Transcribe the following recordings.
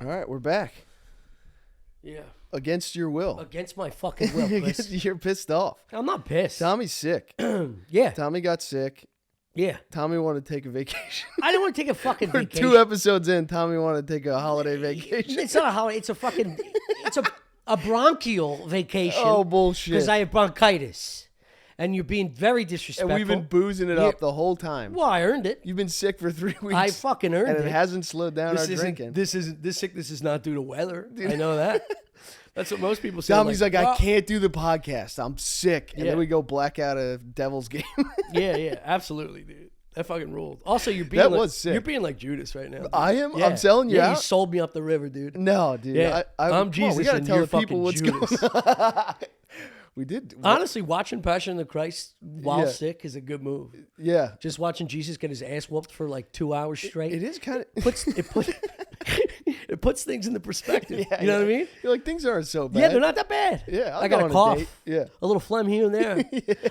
All right, we're back. Yeah. Against your will. Against my fucking will, Chris. You're pissed off. I'm not pissed. Tommy's sick. Yeah. Tommy got sick. Yeah. Tommy wanted to take a vacation. I don't want to take a fucking We're vacation. 2 episodes in. Tommy wanted to take a holiday vacation. It's not a holiday. It's a fucking... It's a bronchial vacation. Oh, bullshit. Because I have bronchitis. And you're being very disrespectful. And we've been boozing it up the whole time. Well, I earned it. You've been sick for 3 weeks. I fucking earned it. And it hasn't slowed down our drinking. This sickness is not due to weather. Dude. I know that. That's what most people say. Tommy's like, I can't do the podcast. I'm sick. And yeah. then we go black out a Devil's game. Yeah, absolutely, dude. That fucking ruled. Also, you're was sick. You're being like Judas right now. Dude. I am? Yeah. I'm selling you out? You sold me up the river, dude. No, dude. Yeah. I'm Jesus we gotta and tell you're the people what's Judas. going on. We did. Honestly, watching Passion of the Christ while sick is a good move. Yeah. Just watching Jesus get his ass whooped for like 2 hours straight. It is kind of... It puts things into perspective. Yeah, you know what I mean? You're like, things aren't so bad. Yeah, they're not that bad. Yeah, I got a cough. Yeah. A little phlegm here and there.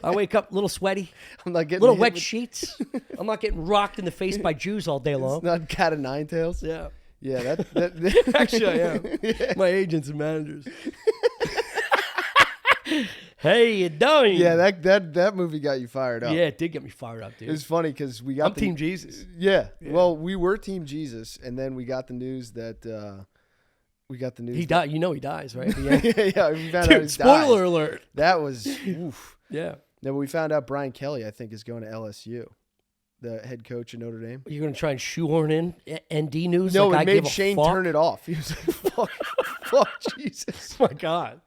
I wake up a little sweaty. I'm not getting... Little wet sheets. I'm not getting rocked in the face by Jews all day long. It's not cat of nine tails. Yeah. Yeah, that Actually, I am. Yeah. My agents and managers. Hey, you doing? Yeah, that movie got you fired up. Yeah, it did get me fired up, dude. It was funny because we got... I'm Team Jesus. Yeah. Well, we were Team Jesus, and then we got the news that... He died. You know he dies, right? Yeah, we found out he spoiler died. alert. That was... oof. Yeah. Then we found out Brian Kelly, I think, is going to LSU. The head coach of Notre Dame. You're going to try and shoehorn in ND news? No, like it I made give a Shane fuck? turn it off. He was like, fuck Jesus. Oh, my God.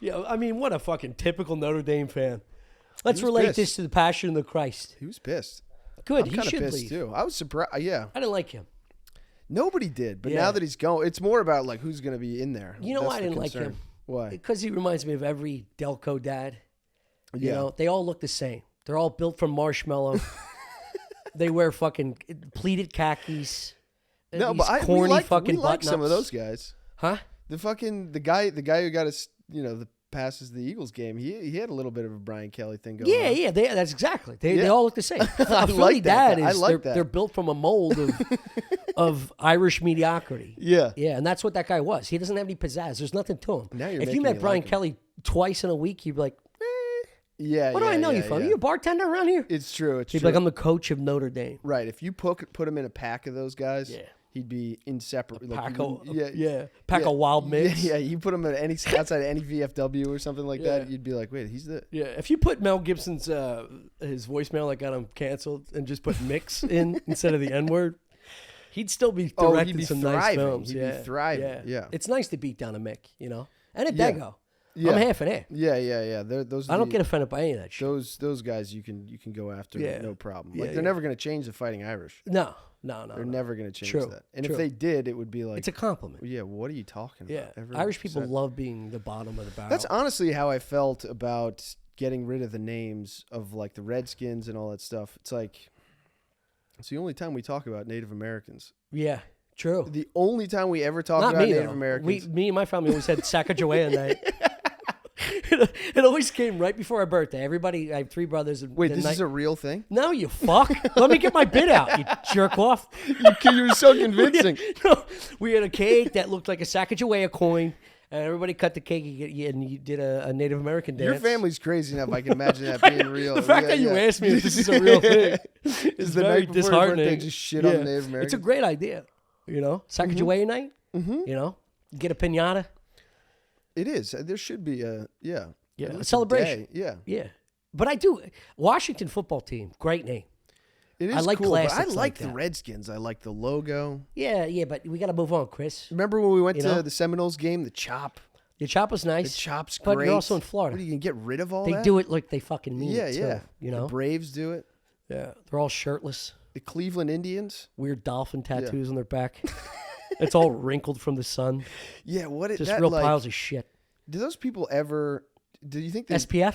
Yeah, I mean, what a fucking typical Notre Dame fan. Let's relate pissed. this to the Passion of the Christ. He was pissed. Good, I'm he kind of should pissed leave. too. I was surprised. Yeah. I didn't like him. Nobody did, but Yeah. now that he's going, it's more about like who's going to be in there. You know That's why I the didn't like concern. him? Why? Because he reminds me of every Delco dad. You Yeah. know, they all look the same. They're all built from marshmallow. They wear fucking pleated khakis. No, these but corny we like fucking some of button-ups. those guys. Huh? The guy who got us, the passes the Eagles game. He had a little bit of a Brian Kelly thing going on. Yeah, that's exactly. They all look the same. I Philly like that. dad is I like that. They're built from a mold of Irish mediocrity. Yeah. Yeah, and that's what that guy was. He doesn't have any pizzazz. There's nothing to him. Now you're if making you met me Brian like him. Kelly twice in a week, you'd be like, Yeah. what do I know you from? yeah. Are you a bartender around here? It's true. It's He'd true. be like, I'm the coach of Notre Dame. Right. If you put him in a pack of those guys, Yeah. he'd be inseparable. Pack of wild mix. Yeah, you put him at outside of any VFW or something like that, you'd be like, wait, he's the... Yeah, if you put Mel Gibson's his voicemail that got him canceled and just put mix in instead of the N-word, he'd still be directing some nice films. He'd be thriving. Yeah. It's nice to beat down a Mick, and a Yeah. Dago. Yeah. I'm half an A. Yeah. I don't get offended by any of that shit. Those guys you can go after no problem. Yeah, Like they're never going to change the Fighting Irish. No. They're never going to change True. that. And True. if they did, it would be like It's a compliment. yeah, what are you talking Yeah, about? Irish people love being the bottom of the barrel. That's honestly how I felt about getting rid of the names of like the Redskins and all that stuff. It's like it's the only time we talk about Native Americans. Yeah, true. The only time we ever talk Not about me, Native though. Americans. Me and my family always had Sacagawea night. It always came right before our birthday. Everybody, I have 3 brothers. And Wait, this is a real thing? No, you fuck. Let me get my bit out, you jerk off. You were so convincing. No, we had a cake that looked like a Sacagawea coin, and everybody cut the cake, and you did a Native American dance. Your family's crazy enough. I can imagine that being real. The fact that you asked me if this is a real thing is the very night before your disheartening. birthday, just shit on the Native Americans. It's a great idea, Sacagawea night. Mm-hmm. Get a piñata. It is. There should be a A celebration. Day. Yeah. But I do. Washington football team, great name. It is I like cool, but I classics like like the that. Redskins. I like the logo. Yeah, but we got to move on, Chris. Remember when we went know? to the Seminoles game? The chop. Your chop was nice. The chop's but great. you're also in Florida. What, are you going to get rid of all They that? do it like they fucking mean it, too, Yeah. The Braves do it. Yeah. They're all shirtless. The Cleveland Indians. Weird dolphin tattoos on their back. It's all wrinkled from the sun. Yeah, Just real piles of shit. Do those people ever... Do you think they... SPF?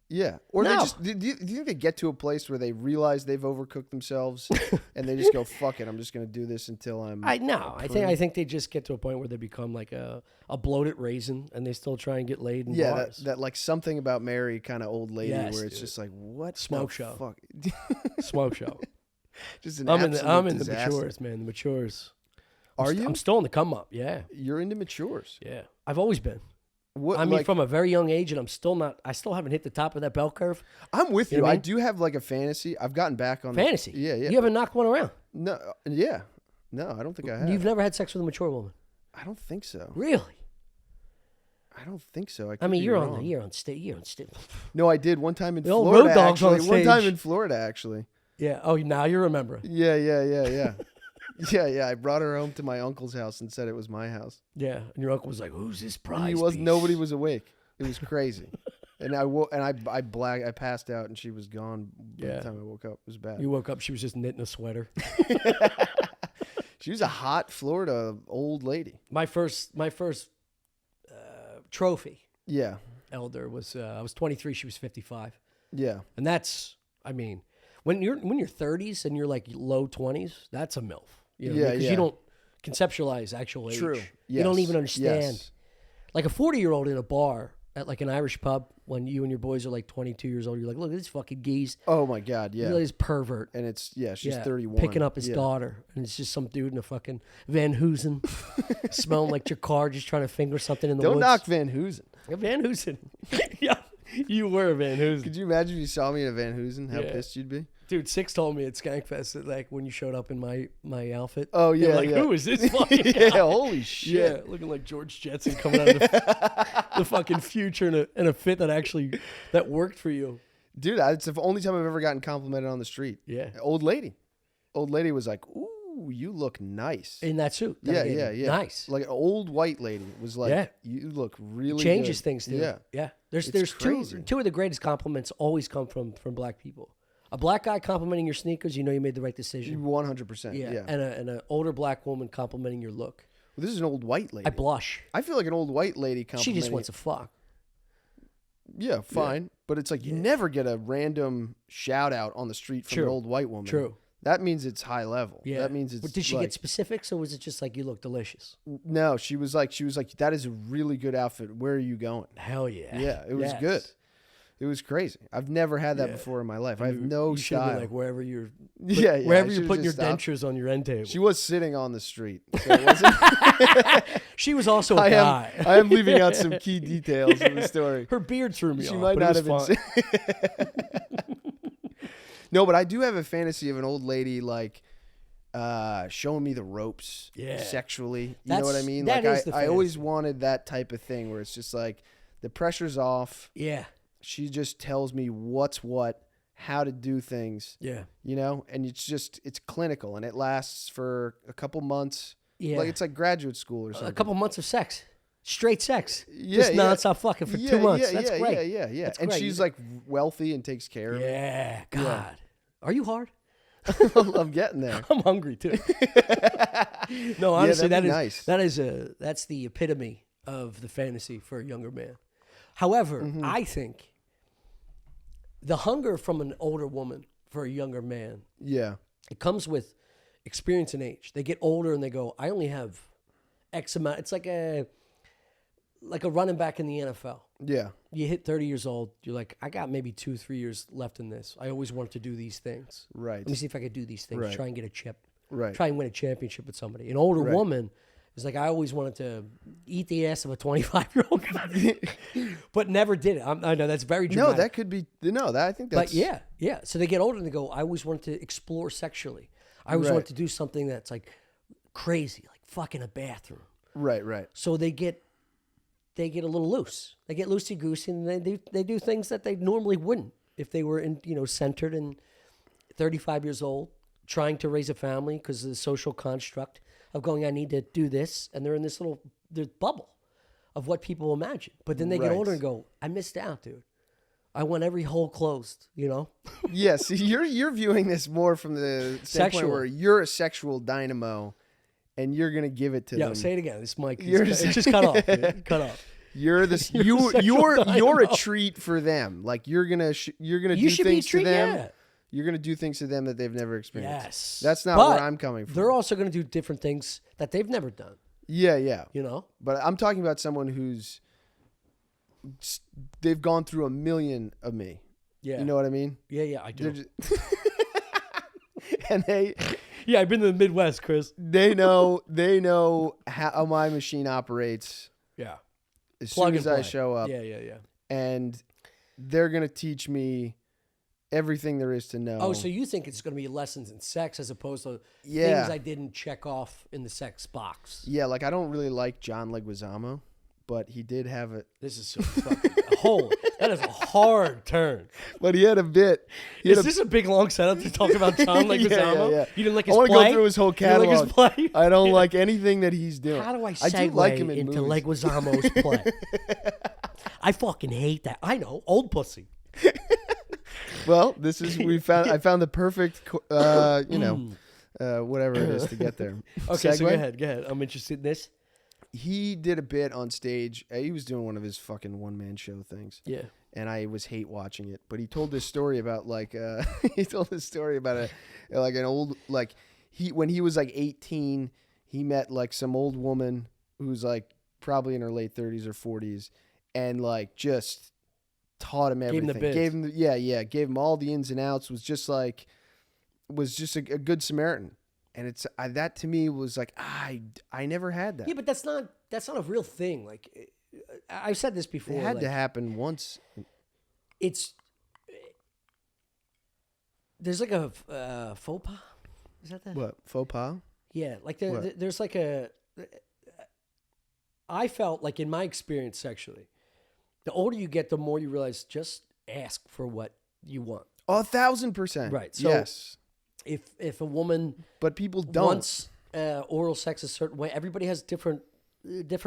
Yeah. Or No. they just... Do you think they get to a place where they realize they've overcooked themselves and they just go, fuck it, I'm just going to do this until I'm... I think they just get to a point where they become like a bloated raisin and they still try and get laid in bars. that like something about Mary kind of old lady Yes, where it's dude. just like, what Smoke the show. fuck? Smoke show. Just an I'm in absolute the disaster. matures, man. The matures. Are you? I'm still in the come up. Yeah. You're into matures. Yeah. I've always been. What, I mean, like, from a very young age, and I still haven't hit the top of that bell curve. I'm with you. know what I I mean? do have like a fantasy. I've gotten back on Fantasy. Yeah. You haven't knocked one around. No. Yeah. No, I don't think I have. You've never had sex with a mature woman. I don't think so. Really? I don't think so. I mean, you're on stage. No, I did one time in The old Florida. road dogs on Actually, one time stage. in Florida, actually. Yeah. Oh, now you remember. Yeah. Yeah. I brought her home to my uncle's house and said it was my house. Yeah. And your uncle was like, "Who's this prize?" piece? Nobody was awake. It was crazy. And I passed out and she was gone by the time I woke up. It was bad. You woke up, she was just knitting a sweater. She was a hot Florida old lady. My first trophy Yeah. elder was I was 23, she was 55. Yeah. And that's, I mean, when you're 30s and you're like low 20s, that's a MILF. You know, Yeah, because yeah. you don't conceptualize actual age. True. You don't Yes. even understand. Yes. Like a 40-year-old in a bar at like an Irish pub when you and your boys are like 22 years old, you're like, look at this fucking geese. Oh my God. Yeah. Look at this pervert. And she's 31. Picking up his Yeah. daughter, and it's just some dude in a fucking Van Hoosen, smelling like your car, just trying to finger something in the Don't woods. knock Van Hoosen. Van Hoosen. Yeah, you were Van Hoosen. Could you imagine if you saw me in a Van Hoosen? How Yeah. pissed you'd be? Dude, Six told me at Skankfest that like when you showed up in my outfit. Oh, they were yeah, like, yeah. who is this fucking guy? Yeah, holy shit. Yeah, looking like George Jetson coming out of the fucking future in a fit that worked for you. Dude, it's the only time I've ever gotten complimented on the street. Yeah. Old lady was like, ooh, you look nice. In that suit. Yeah. Nice. Like an old white lady was like, Yeah. you look really Changes good. things, dude. Yeah. Yeah. There's crazy. two of the greatest compliments always come from black people. A black guy complimenting your sneakers, you know you made the right decision. 100%. Yeah. Yeah. And an older black woman complimenting your look. Well, this is an old white lady. I blush. I feel like an old white lady She complimenting. just wants to fuck. Yeah, fine. But it's like you never get a random shout out on the street from an True. old white woman. True. That means it's high level. Yeah. That means it's But did she like, get specifics, or was it just like you look delicious? No, she was like, that is a really good outfit. Where are you going? Hell yeah. Yeah, it was Yes. good. It was crazy. I've never had that Yeah. before in my life. I have You- no you should've been style. like wherever you're Yeah, yeah. wherever I you're should've putting your just stopped. dentures on your end table. She was sitting on the street. So it wasn't. She was also a guy. I am leaving out some key details of the story. Her beard threw me She off. might but not it have was been. fun. No, but I do have a fantasy of an old lady like showing me the ropes Yeah. sexually. You know what I mean? that Like is the I always fantasy. wanted that type of thing where it's just like the pressure's off. Yeah. She just tells me what's what, how to do things. Yeah. You know, and it's clinical and it lasts for a couple months. Yeah. Like it's like graduate school or something. A couple months of sex. Straight sex. Yeah, Just yeah. nonstop fucking for 2 months. That's great. Yeah. That's And great. she's like wealthy and takes care of me. Yeah. God. Are you hard? I'm getting there. I'm hungry too. No, honestly, that'd be nice. that's the epitome of the fantasy for a younger man. However, Mm-hmm. I think the hunger from an older woman for a younger man, Yeah. it comes with experience and age. They get older and they go, I only have X amount. It's like a running back in the NFL. Yeah. You hit 30 years old, you're like, I got maybe 2-3 years left in this. I always wanted to do these things. Right. Let me see if I could do these things. Right. Try and get a chip. Right. Try and win a championship with somebody. An older Right. woman is like, I always wanted to eat the ass of a 25-year-old guy, but never did it. I know that's very dramatic. No, that could be. No, that I think that's. But yeah. So they get older and they go, I always wanted to explore sexually. I always Right. wanted to do something that's like crazy, like fucking a bathroom. Right. So they get a little loose. They get loosey goosey, and they do things that they normally wouldn't if they were centered and 35 years old, trying to raise a family because of the social construct of going, I need to do this, and they're in this little bubble of what people imagine. But then they get Right. older and go, I missed out, dude. I want every hole closed, you know? Yeah. See, you're viewing this more from the standpoint Sexual. where you're a sexual dynamo, and you're gonna give it to Yeah, them. say it again. This mic, You're it's just cut off. Dude. Cut off. You're the You're a sexual you're a dynamo. treat for them. Like you're gonna You do should be things to treated. them. Yeah. You're gonna do things to them that they've never experienced. Yes. That's not But where I'm coming from. They're also going to do different things that they've never done, Yeah. you know? But I'm talking about someone who's they've gone through a million of me. Yeah. You know what I mean? Yeah, I do. They're just- and Yeah, I've been to the Midwest, Chris. They know how my machine operates Yeah. as Plug soon and as I play. show up. Yeah. And they're going to teach me everything there is to know. Oh, so you think it's going to be lessons in sex as opposed to Yeah. things I didn't check off in the sex box? Yeah, like I don't really like John Leguizamo, but he did have it. This is so fucking holy. That is a hard turn. But he had a bit. Is this a big long setup to talk about John Leguizamo? Yeah. You didn't like I his want play? to go through his whole You catalog. didn't like his play? I don't like anything that he's doing. How do I do segue like him in into movies. Leguizamo's play? I fucking hate that. I know, old pussy. Well, this is I found the perfect whatever it is to get there. Okay, so go Segue? ahead. I'm interested in this. He did a bit on stage. He was doing one of his fucking one-man show things. Yeah. And I was hate watching it. But he told this story about an old, like, when he was like 18, he met like some old woman who's like probably in her late 30s or 40s, and like just taught him everything. Gave him the biz. Gave him all the ins and outs. Was just a good Samaritan. And that to me was like, I never had that. Yeah, but that's not a real thing. Like, I've said this before. It had to happen once. There's like a faux pas. Is that the What, faux pas? Yeah, like What? there's like a. I felt like in my experience sexually, the older you get, the more you realize just ask for what you want. 1,000%. Right. So yes. If a woman But people don't. wants oral sex a certain way, everybody has different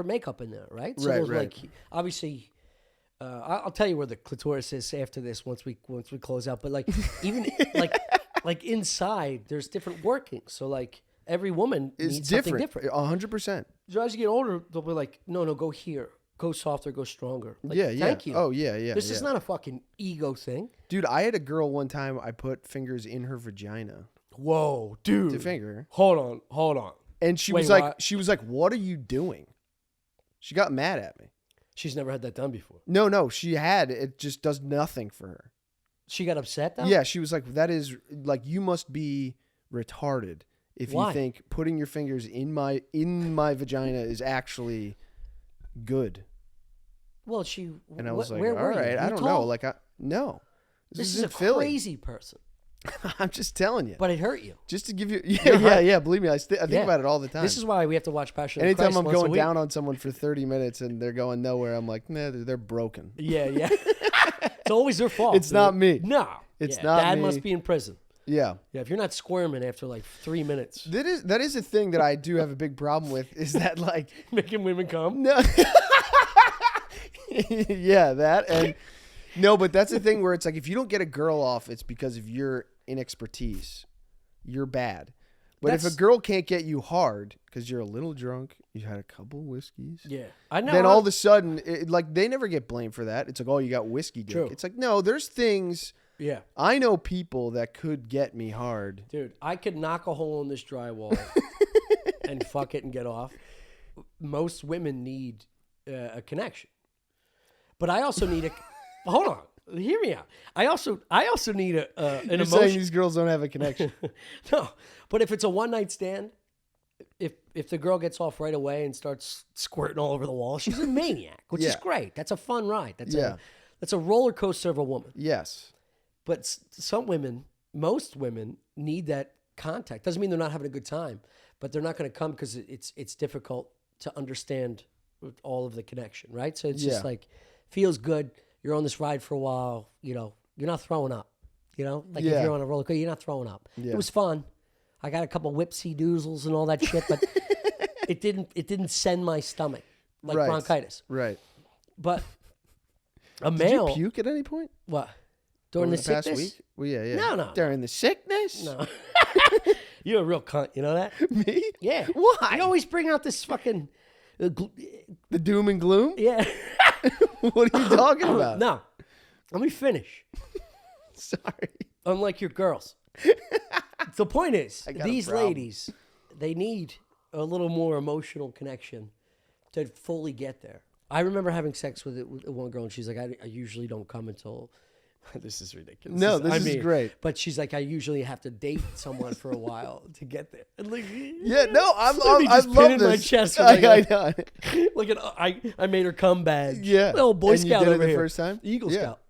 makeup in there, right? So Right, there's right. like obviously. I'll tell you where the clitoris is after this once we close out. But like even like inside, there's different workings. So like every woman It's needs something different. 100%. So as you get older, they'll be like, no, go here, go softer, go stronger. Like, Yeah. Thank you. Oh, yeah. This is not a fucking ego thing. Dude, I had a girl one time, I put fingers in her vagina Whoa, dude. to finger her. Hold on. And she Wait, was like, what? what are you doing? She got mad at me. She's never had that done before. No, she had. It just does nothing for her. She got upset though? Yeah, she was like, that is, like, you must be retarded if Why? you think putting your fingers in my vagina is actually good. Well, And I was like, where all were right, you? I don't know. Like, no. This is in a Philly. crazy person. I'm just telling you. But it hurt you. Just to give you, You're right. yeah. Believe me, I think Yeah. about it all the time. This is why we have to watch Passion of Anytime Christ I'm once a going week. down on someone for 30 minutes and they're going nowhere, I'm like, nah, they're broken. Yeah. It's always their fault. It's not me. No. It's not Dad me. must be in prison. Yeah. Yeah, if you're not squirming after like 3 minutes. That is a thing that I do have a big problem with, is that like, Making women come? no. Yeah, that. And no, but that's the thing where it's like, if you don't get a girl off, it's because of your inexpertise. You're bad. But if a girl can't get you hard because you're a little drunk, you had a couple whiskeys. Yeah. I know. Then all of a sudden, like, they never get blamed for that. It's like, oh, you got whiskey dick. True. It's like, no, there's things. Yeah. I know people that could get me hard. Dude, I could knock a hole in this drywall and fuck it and get off. Most women need a connection. But I also need a... Hold on. Hear me out. I also need an You're emotion. saying these girls don't have a connection. No, but if it's a one-night stand, if the girl gets off right away and starts squirting all over the wall, she's a maniac, which is Yeah. great. That's a fun ride. That's Yeah. that's a roller coaster of a woman. Yes. But some women, most women, need that contact. Doesn't mean they're not having a good time, but they're not going to come because it's difficult to understand all of the connection, right? So it's just Yeah. like feels good. You're on this ride for a while. You know, you're not throwing up. You know, like if Yeah. you're on a roller coaster, you're not throwing up. Yeah. It was fun. I got a couple whipsy doozles and all that shit, but it didn't send my stomach like Right. bronchitis. Right. But a Did male, you puke at any point? what during Over the past sickness? week? Well, yeah. No. During the sickness? No, you're a real cunt. You know that? Me? Yeah. Why? You always bring out this fucking. The doom and gloom? Yeah. What are you talking about? No. Let me finish. Sorry. Unlike your girls. The point is, got a these problem. ladies, they need a little more emotional connection to fully get there. I remember having sex with one girl, and she's like, I usually don't come until This is ridiculous. No, this is great. But she's like, I usually have to date someone for a while to get there. And like, yeah, no, I just love pinning this. my chest. I know. Look at I made her cum badge. Yeah, little Boy and Scout you did over it the here. first time. Eagle Scout.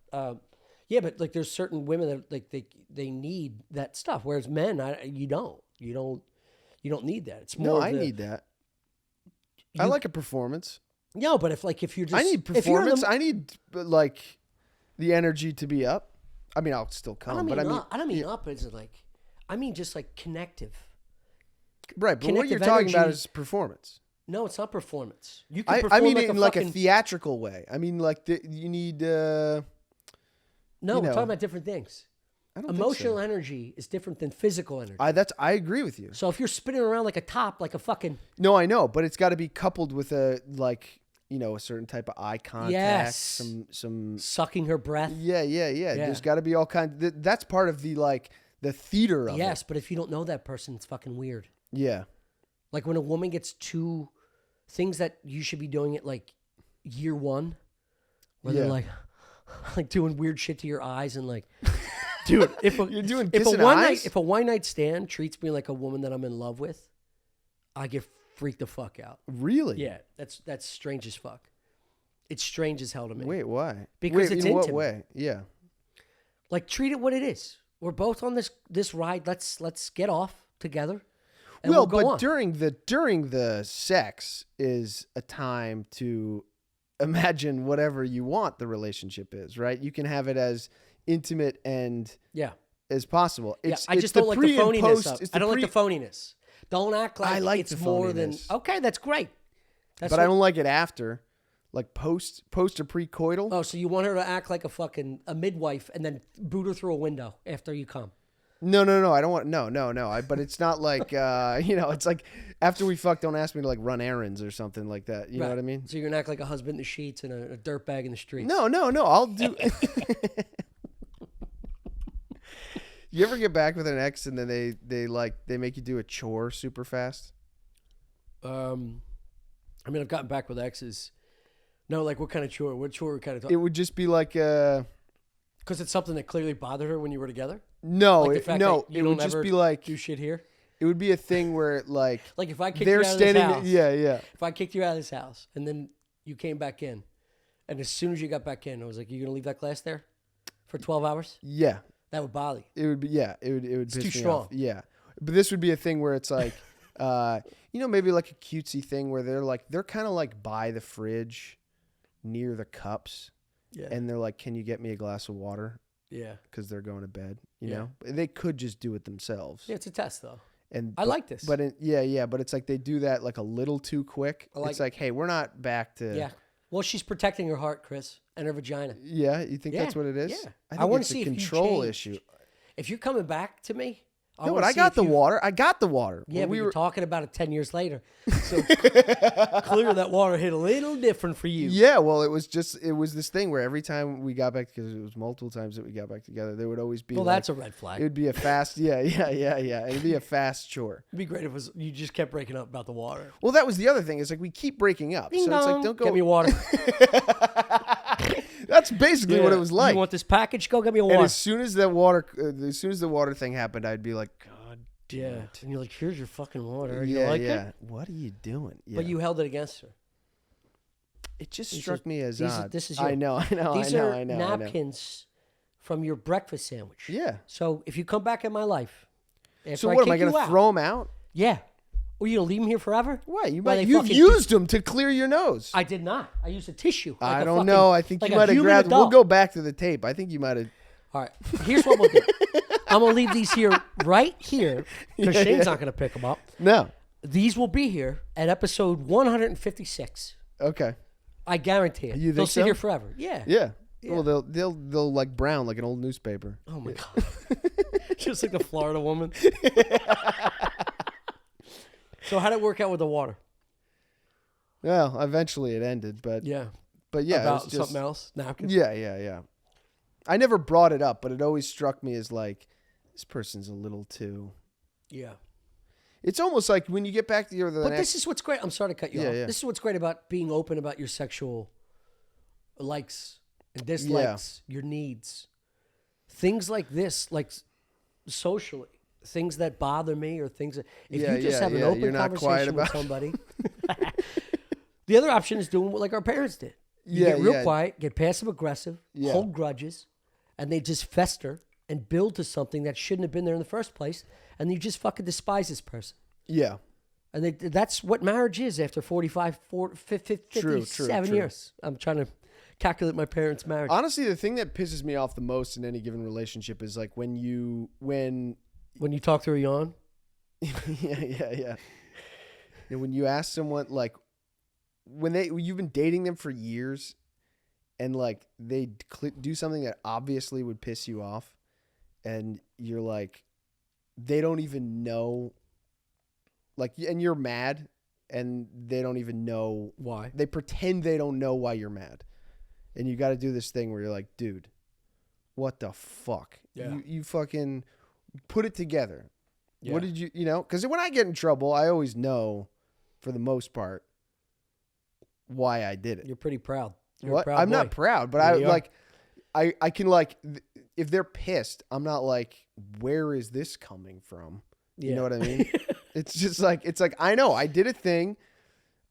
Yeah, but like there's certain women that like they need that stuff, whereas men, you don't need that. It's more. No, I need that. I like a performance. No, but if you're just I need performance. I need like the energy to be up. I mean, I'll still come, I don't mean up. It's like, I mean just like connective. Right, but what you're talking about is performance. No, it's not performance. You can perform I mean like it in like a theatrical way. I mean, like you need. No, we're talking about different things. I don't Emotional think so. energy is different than physical energy. I agree with you. So if you're spinning around like a top, like a fucking... No, I know, but it's got to be coupled with a certain type of eye contact. Yes. Some sucking her breath. Yeah. There's got to be all kinds. That's part of the theater of it. Yes, but if you don't know that person, it's fucking weird. Yeah. Like when a woman gets two things that you should be doing at like year one, where they're like doing weird shit to your eyes and like... Dude, you're doing kissing eyes? If a one night stand treats me like a woman that I'm in love with, I get freaked the fuck out. Really? Yeah, that's strange as fuck. It's strange as hell to me. Wait, why? Because it's in intimate. what way? Yeah. Like treat it what it is. We're both on this ride. Let's get off together. And we'll go on. during the sex is a time to imagine whatever you want the relationship is, right? You can have it as intimate and as possible. I just don't like the phoniness. I don't like the phoniness. Don't act like, I like it's the more than phoniness. okay. That's great. But I don't like it after, like post or pre-coital. Oh, so you want her to act like a midwife and then boot her through a window after you come? No. I don't want. No. But it's not like it's like after we fuck, don't ask me to like run errands or something like that. You know what I mean? So you're gonna act like a husband in the sheets and a dirtbag in the streets. No. I'll do. You ever get back with an ex and then they make you do a chore super fast? I mean, I've gotten back with exes. No, like what kind of chore? What chore kind of talk? It would just be like because it's something that clearly bothered her when you were together. No, like it would just be like do shit here. It would be a thing where like if I kicked you out of this house, yeah. If I kicked you out of this house and then you came back in, and as soon as you got back in, I was like, "You gonna leave that glass there for 12 hours?" Yeah. That would bother you. It would be, it would It's piss too me strong. off. Yeah. But this would be a thing where it's like, maybe like a cutesy thing where they're kind of like by the fridge near the cups. Yeah. And they're like, can you get me a glass of water? Yeah. Because they're going to bed, you know? They could just do it themselves. Yeah, it's a test though. I like this. But but it's like they do that like a little too quick. It's like, hey, we're not back to... Yeah. Well, she's protecting her heart, Chris, and her vagina. Yeah, you think that's what it is? Yeah. I want it's to see a control if issue. If you're coming back to me, No, but I got the water. I got the water. Yeah, but we were talking about it 10 years later. So clearly that water hit a little different for you. Yeah, well, it was this thing where every time we got back, because it was multiple times that we got back together, there would always be that's a red flag. It would be a fast, yeah. It'd be a fast chore. It'd be great if you just kept breaking up about the water. Well, that was the other thing. It's like we keep breaking up. Ding so dong. It's like, don't go. Get me water. That's basically what it was like. You want this package? Go get me a water. And as soon as the water thing happened, I'd be like, God damn it. And you're like, here's your fucking water. Yeah, you like it? What are you doing? Yeah. But you held it against her. It just struck me as odd. This is I know. These are napkins from your breakfast sandwich. Yeah. So if you come back in my life, so what am I going to throw them out? Yeah. Or you gonna leave them here forever? Why? You've used them to clear your nose. I did not. I used a tissue. I don't know. I think you might have grabbed. We'll go back to the tape. I think you might have. All right. Here's what we'll do. I'm gonna leave these here, right here, because Shane's not gonna pick them up. No. These will be here at episode 156. Okay. I guarantee it. You think they'll sit so? here forever. Yeah. Yeah. Well, they'll like brown like an old newspaper. Oh my god. Just like the Florida woman. So how did it work out with the water? Well, eventually it ended, but yeah, about it was just, something else. Napkins. Yeah. I never brought it up, but it always struck me as like this person's a little too. Yeah. It's almost like when you get back to your. But this is what's great. I'm sorry to cut you off. Yeah. This is what's great about being open about your sexual likes and dislikes, your needs. things like this, like socially, things that bother me or things that, if you just have an open You're not quiet conversation with about somebody, the other option is doing what like our parents did. You get real quiet, get passive aggressive, hold grudges, and they just fester and build to something that shouldn't have been there in the first place, and you just fucking despise this person. Yeah. And that's what marriage is after 45, 57 years. I'm trying to calculate my parents' marriage. Honestly, the thing that pisses me off the most in any given relationship is like when you talk through a yawn. yeah. And when you ask someone like you've been dating them for years, and like they do something that obviously would piss you off, and you're like, they don't even know. Like, and you're mad, and they don't even know why. They pretend they don't know why you're mad. And you got to do this thing where you're like, dude, what the fuck? Yeah. You fucking put it together. Yeah. What did you know? Because when I get in trouble, I always know, for the most part, why I did it. You're pretty proud. I'm not proud, but I can like, if they're pissed, I'm not like, where is this coming from? You know what I mean? It's just like, I know I did a thing.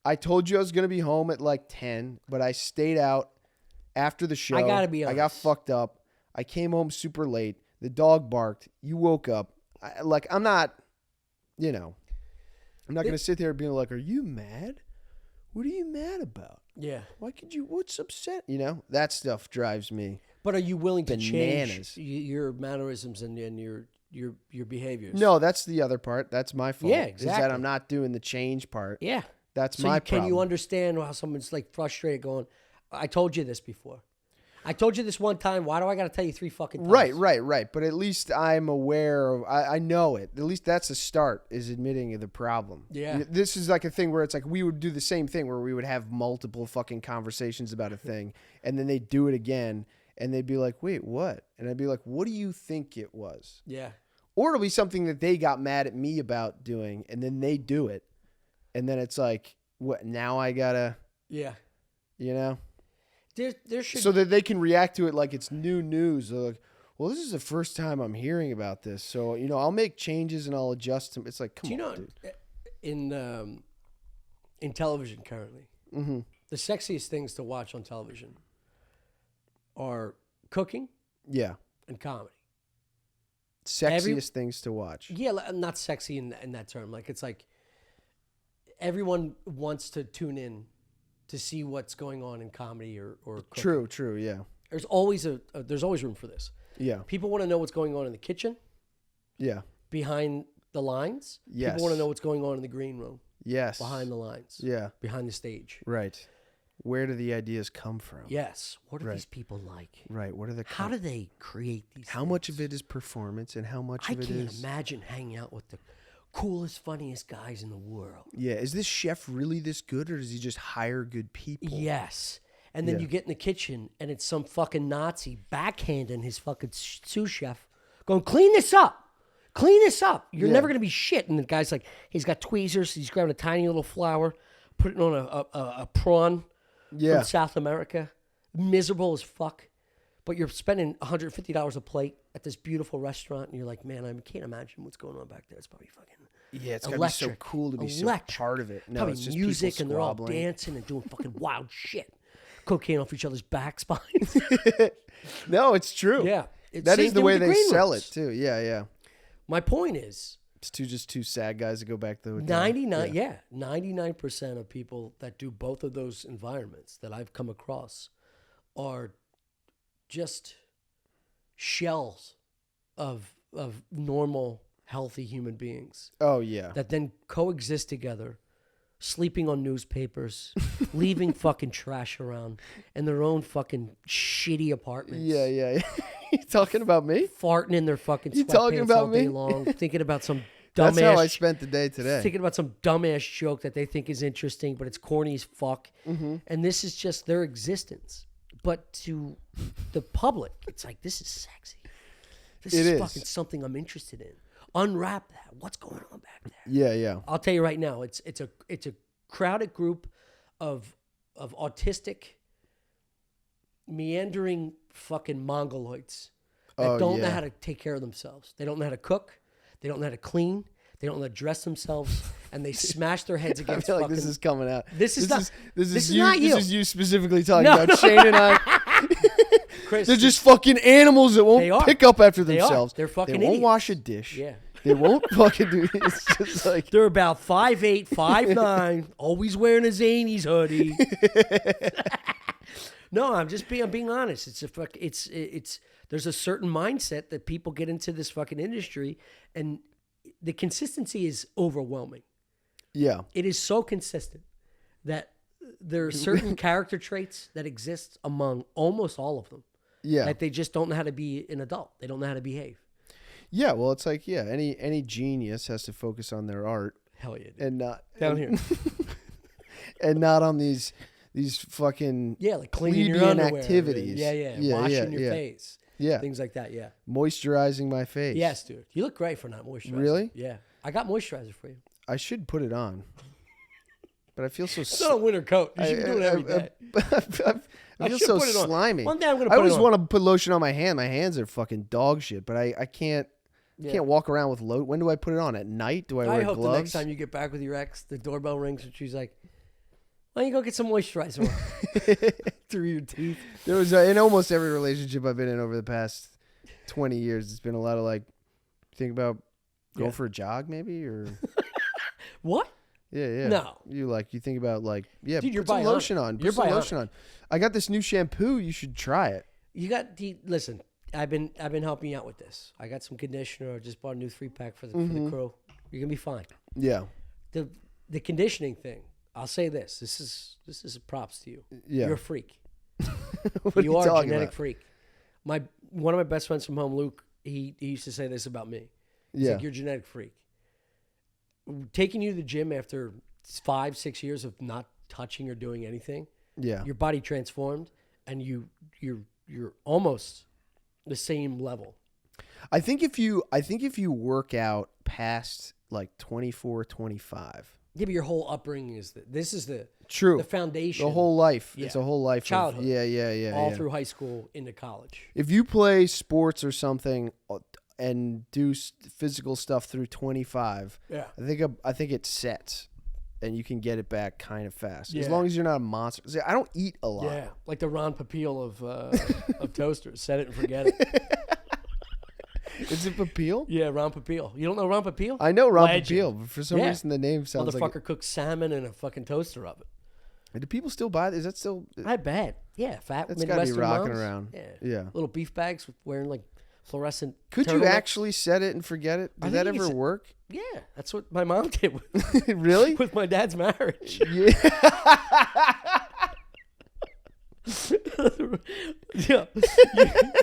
I told you I was going to be home at like 10, but I stayed out after the show. I got to be honest. I got fucked up. I came home super late. The dog barked. You woke up. I'm not, I'm not going to sit there being like, are you mad? What are you mad about? Yeah. What's upset? That stuff drives me. But are you willing to bananas. change your mannerisms and your behaviors? No, that's the other part. That's my fault. Yeah, exactly. Is that I'm not doing the change part. Yeah. That's my problem. Can you understand how someone's like frustrated going, I told you this before. I told you this one time. Why do I got to tell you 3 fucking times? Right. But at least I'm aware of, I know it. At least that's a start, is admitting the problem. Yeah. This is like a thing where it's like we would do the same thing where we would have multiple fucking conversations about a thing, and then they'd do it again, and they'd be like, wait, what? And I'd be like, what do you think it was? Yeah. Or it'll be something that they got mad at me about doing, and then they do it. And then it's like, what, now I gotta, There should so that they can react to it like it's new news. They're like, well, this is the first time I'm hearing about this. So, I'll make changes and I'll adjust them. It's like, come on, dude. In television currently, the sexiest things to watch on television are cooking and comedy. Sexiest things to watch. Yeah, not sexy in that term. Like, it's like everyone wants to tune in to see what's going on in comedy or cooking. True, yeah. There's always room for this. Yeah. People want to know what's going on in the kitchen. Yeah. Behind the lines. Yes. People want to know what's going on in the green room. Yes. Behind the lines. Yeah. Behind the stage. Right. Where do the ideas come from? Yes. What are these people like? Right. What are the How do they create these How things? much of it is performance and how much of it is... I can't imagine hanging out with the coolest, funniest guys in the world. Yeah. Is this chef really this good, or does he just hire good people? Yes. And then you get in the kitchen and it's some fucking Nazi backhanding his fucking sous chef going, clean this up. Clean this up. You're never going to be shit. And the guy's like, he's got tweezers. He's grabbing a tiny little flower, putting it on a prawn from South America. Miserable as fuck. But you're spending $150 a plate at this beautiful restaurant. And you're like, man, I can't imagine what's going on back there. It's probably fucking it's got to be so cool to be so part of it. No, probably it's just music, and they're all squabbling. dancing and doing fucking wild shit. Cocaine off each other's back spines. No, it's true. Yeah. That is the way they sell it, too. Yeah. My point is, it's just two sad guys that go back to the hotel. 99% of people that do both of those environments that I've come across are just shells of normal, healthy human beings. Oh, yeah. That then coexist together, sleeping on newspapers, leaving fucking trash around in their own fucking shitty apartments. Yeah. You talking about me? Farting in their fucking You talking sweatpants about all day me? long, thinking about some dumbass... That's how I spent the day today. Thinking about some dumbass joke that they think is interesting, but it's corny as fuck. Mm-hmm. And this is just their existence. But to the public, it's like, this is sexy. This is fucking something I'm interested in. Unwrap that. What's going on back there? Yeah. I'll tell you right now, it's a crowded group of autistic, meandering fucking mongoloids that don't know how to take care of themselves. They don't know how to cook. They don't know how to clean. They don't know how to dress themselves, and they smash their heads against. I feel like this is coming out. This is not you. This is you specifically talking No. about Shane and I. Chris, They're just fucking animals that won't pick up after themselves. They're fucking They won't idiots. wash a dish. Yeah. They won't fucking do it. It's just like They're about 5'8", 5'9", always wearing a Zanies hoodie. No, I'm being honest. It's there's a certain mindset that people get into this fucking industry, and the consistency is overwhelming. yeah. It is so consistent that there are certain character traits that exist among almost all of them. Yeah. That they just don't know how to be an adult. They don't know how to behave. Yeah, well, it's like any genius has to focus on their art Hell yeah, dude. and not Down here. and not on these fucking Yeah, like cleaning your plebeian underwear. activities. Yeah. Washing your face. Yeah. Things like that, yeah. Moisturizing my face. Yes, dude. You look great for not moisturizing. Really? Yeah. I got moisturizer for you. I should put it on. But I feel so It's not a winter coat. You should be doing it every day. I feel should so put it on. slimy. One day I'm gonna I put it always on. want to put lotion on my hand. My hands are fucking dog shit, but I can't can't walk around with lotion. When do I put it on? At night? Do I wear hope gloves? the next time you get back with your ex, the doorbell rings and she's like, why don't you go get some moisturizer on? Through your teeth. There was in almost every relationship I've been in over the past 20 years, it's been a lot of like, think about going for a jog maybe or What? yeah. No. You think about like, yeah, Dude, you're put some bionic. lotion on. You're Put some bionic. lotion on. I got this new shampoo. You should try it. Listen, I've been helping you out with this. I got some conditioner. I just bought a new 3-pack for the crew. You're gonna be fine. Yeah. The conditioning thing, I'll say this. This is a props to you. Yeah. You're a freak. What You are are a talking genetic about? freak. One of my best friends from home, Luke, he used to say this about me. He's Yeah. like, you're a genetic freak. Taking you to the gym after 5-6 years of not touching or doing anything, Yeah. your body transformed, and you're almost the same level. I think if you work out past like 24, 25. Yeah, but your whole upbringing is this is the foundation. The whole life. Yeah. It's a whole life. Childhood. Yeah. Through high school into college. If you play sports or something and do physical stuff through 25, Yeah. I think it sets, and you can get it back kind of fast as Yeah. long as you're not a monster. See, I don't eat a lot. Yeah, like the Ron Popeil of toasters. Set it and forget it. Is it Papil? Yeah, Ron Popeil. You don't know Ron Popeil? I know Ron Legend. Papil, but for some reason the name sounds like. Motherfucker cooks salmon in a fucking toaster oven. Do people still buy? Is that still? I bet. Yeah, fat That's gotta be Midwestern rocking moms. around. Yeah. Little beef bags wearing like fluorescent. Could you turtlenecks. actually set it and forget it? Did that think you ever can work? Yeah, that's what my mom did with, Really? with my dad's marriage. Yeah. Yeah.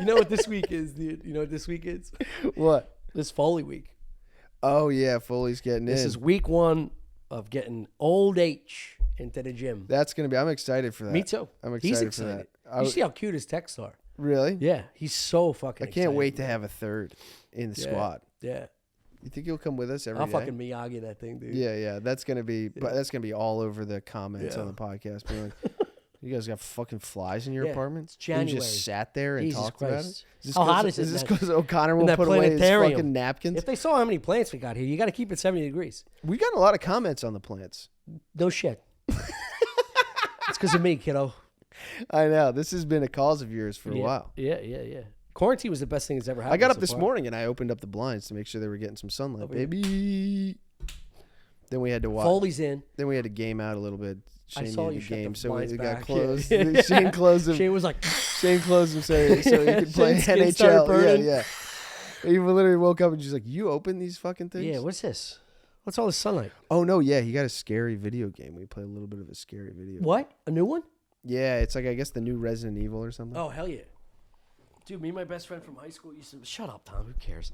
You know what this week is, dude? You know what this week is? What? This Foley week. Oh yeah, Foley's getting This in. is week 1 of getting old H into the gym. That's gonna be. I'm excited for that. Me too. I'm He's excited for excited. that. You see how cute his texts are. Really? Yeah, he's so fucking I can't excited. wait to have a third in the squad. Yeah. You think he'll come with us every I'll day? fucking Miyagi that thing, dude. Yeah. That's gonna be. But that's gonna be all over the comments Yeah. on the podcast. Being like, you guys got fucking flies in your Yeah, apartment? it's And you January. just sat there and Jesus talked about it? Christ. Is this How hot 'cause- is it Is this in that- because O'Connor in will that put away his planetarium? fucking napkins? If they saw how many plants we got here, you got to keep it 70 degrees. We got a lot of comments on the plants. No shit. It's because of me, kiddo. I know. This has been a cause of yours for a while. Yeah. Quarantine was the best thing that's ever happened. I got up so this far. morning and I opened up the blinds to make sure they were getting some sunlight, Over here. baby. Then we had to watch. Foley's in. Then we had to game out a little bit. I Shane saw needed you the shut the game, so blinds we got back. closed. Yeah. Shane closed him. Shane was like, Shane closed him so he could play Shane's skin started NHL. burning. Yeah. He literally woke up and she's like, "You open these fucking things?" yeah, what's this? What's all this sunlight? Oh no, yeah, he got a scary video game. We play a little bit of a scary video. What? A new one? Yeah, it's like I guess the new Resident Evil or something. Oh, hell yeah. Dude, me and my best friend from high school used to... Shut up, Tom. Who cares?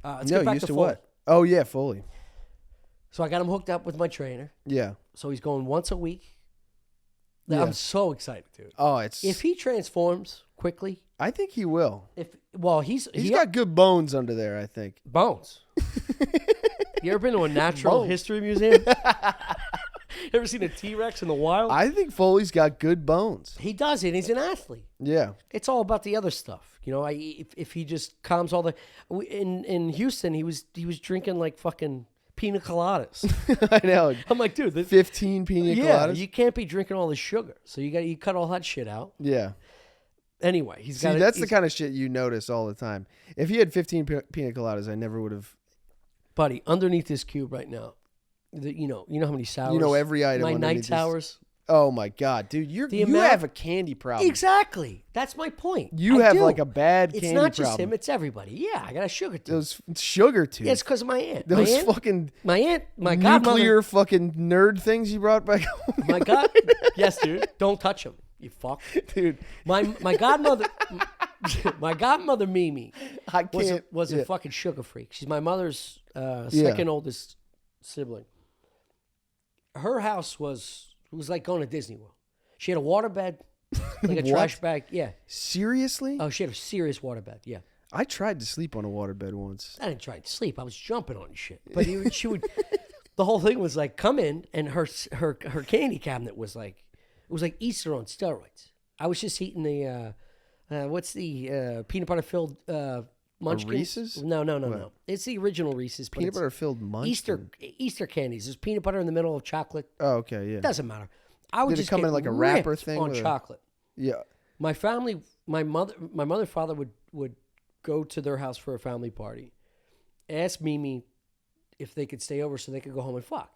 Let's no, get back used to Foley. what? Oh yeah, Foley. So I got him hooked up with my trainer. Yeah. So he's going once a week. Yeah. I'm so excited, dude. Oh, it's. If he transforms quickly, I think he will. he's Got good bones under there. I think. bones. You ever been to a natural Bones. history museum? Ever seen a T-Rex in the wild? I think Foley's got good bones. He does, and he's an athlete. Yeah. It's all about the other stuff. You know, if he just calms all the... In Houston, he was drinking like fucking pina coladas. I know. I'm like, dude... 15 pina coladas? Yeah, you can't be drinking all the sugar. So you cut all that shit out. Yeah. Anyway, that's the kind of shit you notice all the time. If he had 15 pina coladas, I never would have... Buddy, underneath this cube right now, you know how many sours? You know every item. My night this. sours. Oh my God, dude! You have a candy problem. Exactly. That's my point. You have like a bad candy problem. It's not just him; it's everybody. Yeah, I got a sugar tooth. Those sugar tooth. Yeah, it's because of my aunt. Those my nuclear godmother, fucking nerd things you brought back home. My god, yes, dude. Don't touch them, you fuck, dude. My godmother, my godmother Mimi was a yeah. fucking sugar freak. She's my mother's second oldest sibling. Her house was like going to Disney World. She had a waterbed, like a trash bag. Yeah. Seriously? Oh, she had a serious waterbed. Yeah. I tried to sleep on a waterbed once. I didn't try to sleep. I was jumping on shit. But she would. The whole thing was like, come in, and her candy cabinet was like, it was like Easter on steroids. I was just eating the what's the peanut butter filled Munchkins? Reese's? No. It's the original Reese's. Peanut butter filled Munchkins. Easter candies. There's peanut butter in the middle of chocolate. Oh, okay, yeah. Doesn't matter. I would Did just it come get in like a wrapper thing on chocolate. Yeah. My family, my mother and father would go to their house for a family party. Ask Mimi if they could stay over so they could go home and fuck.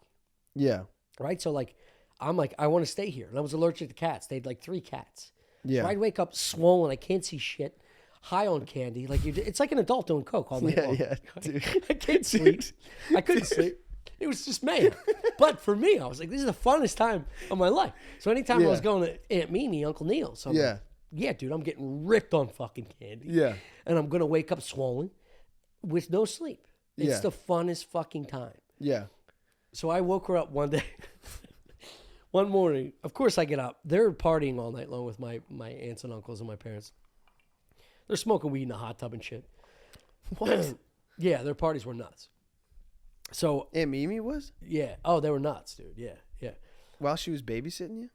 Yeah. Right? So like, I'm like, I want to stay here. And I was allergic to cats. They had like 3 cats. Yeah. So I'd wake up swollen. I can't see shit. High on candy. Like it's like an adult doing coke all night long. Yeah, dude. I can't sleep. I couldn't sleep. It was just mayhem. But for me, I was like, this is the funnest time of my life. So anytime I was going to Aunt Mimi, Uncle Neil, so I'm like, yeah, dude, I'm getting ripped on fucking candy. Yeah. And I'm going to wake up swollen with no sleep. It's the funnest fucking time. Yeah. So I woke her up one day. One morning, of course I get up. They're partying all night long with my aunts and uncles and my parents. They're smoking weed in a hot tub and shit. What? Yeah, their parties were nuts. So Aunt Mimi was? Yeah. Oh, they were nuts, dude. Yeah. While she was babysitting you?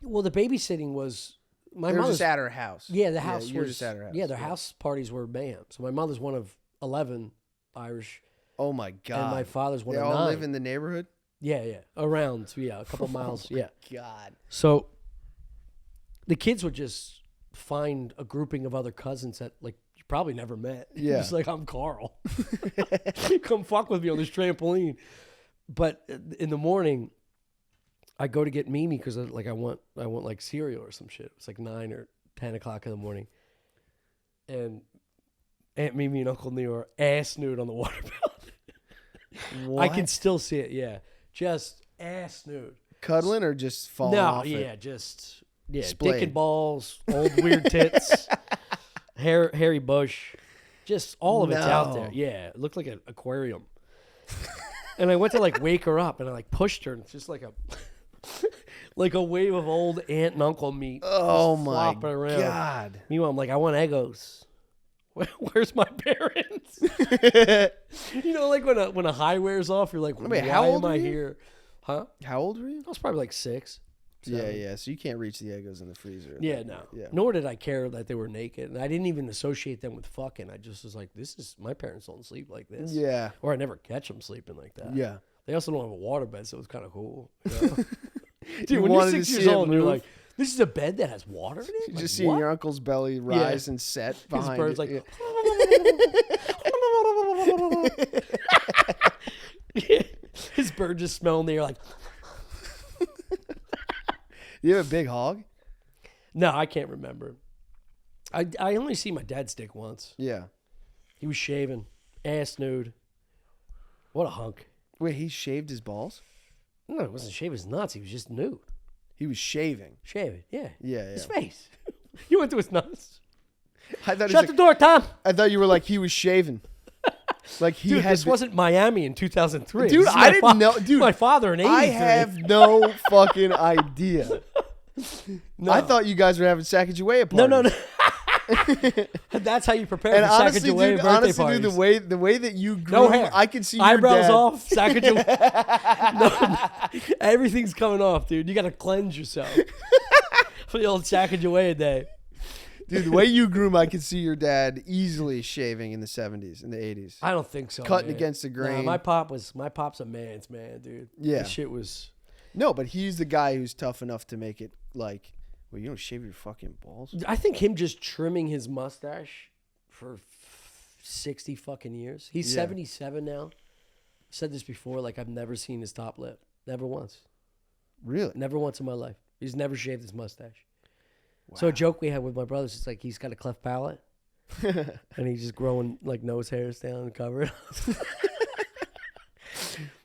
Well, the babysitting was they were just at her house. Yeah, the house was. You were just at her house. Yeah, their house parties were mayhem. So my mother's one of 11 Irish. Oh my God. And my father's one of 9. They all live in the neighborhood? Yeah. Around, a couple miles. Oh my God. So the kids would just find a grouping of other cousins that like you probably never met. Yeah. Just like, I'm Carl. Come fuck with me on this trampoline. But in the morning, I go to get Mimi because like I want like cereal or some shit. It's like 9 or 10 o'clock in the morning. And Aunt Mimi and Uncle Neil are ass nude on the waterbed. What? I can still see it, yeah. Just ass nude. Cuddling or just falling off it? Just dick Splayed. and balls, old weird tits, hairy bush, just all of it's out there. Yeah, it looked like an aquarium. And I went to like wake her up, and I like pushed her, and it's just like a wave of old aunt and uncle meat. Oh my around. God! Meanwhile, I'm like, I want Eggos. Where's my parents? You know, like when a high wears off, you're like, wait, why how old am I were you? here? Huh? How old were you? I was probably like 6. Yeah. So you can't reach the Eggos in the freezer. Yeah, no. Yeah. Nor did I care that they were naked. And I didn't even associate them with fucking. I just was like, my parents don't sleep like this. Yeah. Or I never catch them sleeping like that. Yeah. They also don't have a waterbed, so it's kind of cool. You know? Dude, You when you're wanted to 6 years see it old and you're move? like, this is a bed that has water in it? You Like, just seeing what? your uncle's belly rise and set His behind bird's it. like, his bird just smelling there like, You have a big hog? no, I can't remember. I only see my dad's dick once. Yeah. He was shaving, ass nude. What a hunk. Wait, he shaved his balls? No, it wasn't shave his nuts. He was just nude. He was shaving. Shaving, yeah. Yeah. His face. You went to his nuts. I thought, Shut the door, Tom. I thought you were like, he was shaving. Like he Dude, had. this wasn't Miami in 2003. Dude, This is I my didn't know. Dude, my father in 83. I have no fucking idea. No. I thought you guys were having Sacagawea parties. No. That's how you prepare And for honestly, Sacagawea dude, birthday parties. the way that you grew, No hair. I can see Eyebrows your dad. off, Sacagawea. No, everything's coming off, dude. You got to cleanse yourself for the old Sacagawea day. Dude, the way you grew him, I can see your dad easily shaving in the 70s and the 80s. I don't think so. Cutting man. against the grain. Nah, my pop's a man's man, dude. Yeah. That shit was. No, but he's the guy who's tough enough to make it like, well, you don't shave your fucking balls? I think him just trimming his mustache for 60 fucking years. He's 77 now. I said this before, like I've never seen his top lip. Never once. Really? Never once in my life. He's never shaved his mustache. Wow. So a joke we had with my brothers is like he's got a cleft palate. And he's just growing like nose hairs down and covered.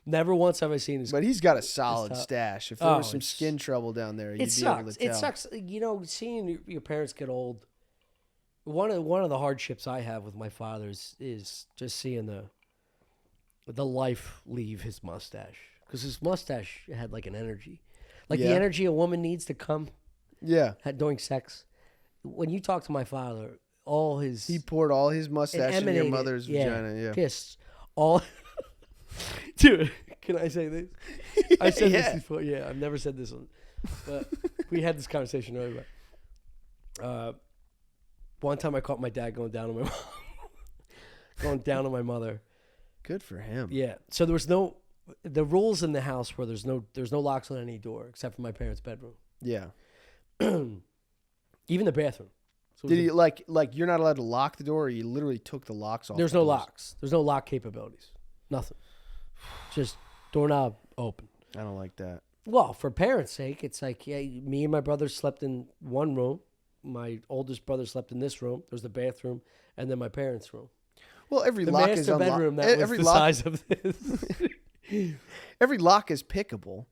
Never once have I seen his. But he's got a solid stash. If there was some it's- skin trouble down there, you'd It be able to sucks. tell. It sucks. You know, seeing your parents get old. One of the hardships I have with my father is just seeing the life leave his mustache, because his mustache had like an energy, like the energy a woman needs to come. Yeah. During sex. When you talk to my father, He poured all his mustache in your emanated, mother's vagina. Yeah. Pissed all. Dude, can I say this? I said this before. Yeah, I've never said this one, but we had this conversation earlier. One time I caught my dad going down on my mom, going down on my mother. Good for him. Yeah. So there was the rules in the house where there's no locks on any door except for my parents' bedroom. Yeah. Even the bathroom. So Did he like you're not allowed to lock the door, or you literally took the locks off? There's the no doors? locks. There's no lock capabilities. Nothing. Just doorknob open. I don't like that. Well, for parents' sake, it's like, yeah, me and my brother slept in one room. My oldest brother slept in this room. There's the bathroom, and then my parents' room. Well, every The lock is master bedroom, that was every the lock, size of this. every lock is pickable.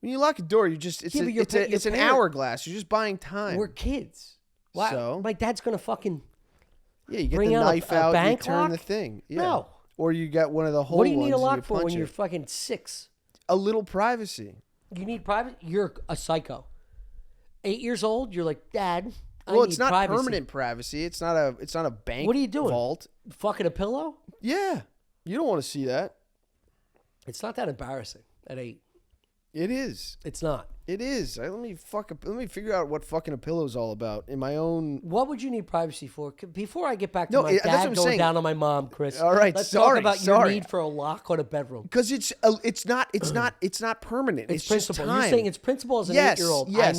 When you lock a door, it's Yeah, but your an parent- hourglass. You're just buying time. We're kids. Why? So? My dad's going to fucking... Yeah, you get bring the out a knife out, you bank turn the lock? thing. Yeah. No. Or you got one of the whole What do you ones need a and lock you for when punch you're it. fucking 6? A little privacy. You need private? You're a psycho. 8 years old, you're like, Dad, I Well, need it's not privacy. permanent privacy. It's not a bank. What are you doing? Vault. Fucking a pillow? Yeah. You don't want to see that. It's not that embarrassing at 8. It is. It's not. It is. Let me figure out what fucking a pillow's all about in my own. What would you need privacy for? Before I get back to No, my that's what dad I'm going saying. down on my mom, Chris. All right, let's talk sorry, about your sorry. need for a lock on a bedroom. Because it's not permanent. It's just principle. time. You're saying it's principle as an Yes, 8-year-old. yes.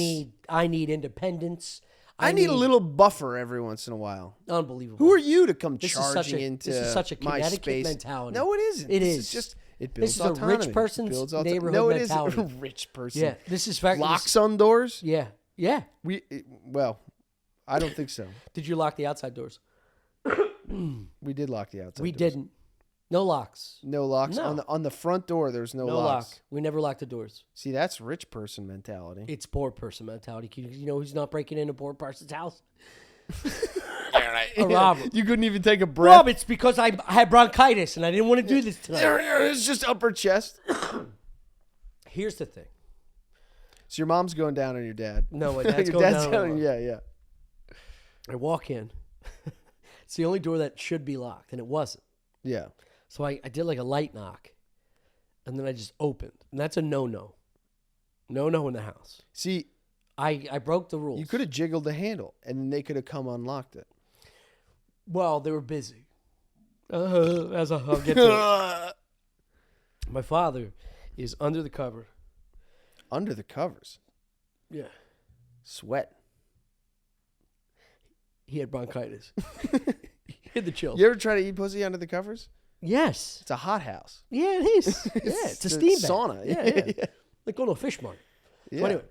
I need independence. I need a little buffer every once in a while. Unbelievable. Who are you to come This is charging into This is such a my Connecticut space? mentality. No, it isn't. It This is. just it builds This is a autonomy. rich person's It builds neighborhood No, it mentality. isn't a rich person. Yeah, this is fact. Locks on doors. Yeah, yeah. Well, I don't think so. Did you lock the outside doors? We did lock the outside. We doors. didn't. No locks. No locks No. on the front door. There's no No locks. lock. We never locked the doors. See, that's rich person mentality. It's poor person mentality. You know who's not breaking into a poor person's house? A robber. You couldn't even take a breath. Rob, it's because I had bronchitis and I didn't want to do this tonight. It's just upper chest. Here's the thing. So your mom's going down on your dad. No, my dad's Your going dad's down on my telling- mom. Yeah. I walk in. It's the only door that should be locked, and it wasn't. Yeah. So I did like a light knock, and then I just opened. And that's a no-no. No-no in the house. See, I broke the rules. you could have jiggled the handle, and then they could have come unlocked it. Well, they were busy. I'll get to it. My father is under the cover. Under the covers. Yeah. Sweat. He had bronchitis. He had the chills. You ever try to eat pussy under the covers? Yes. It's a hot house. Yeah, it is. Yeah, it's a steam bath. sauna. Yeah. Like going to a fish market. Yeah. So anyway,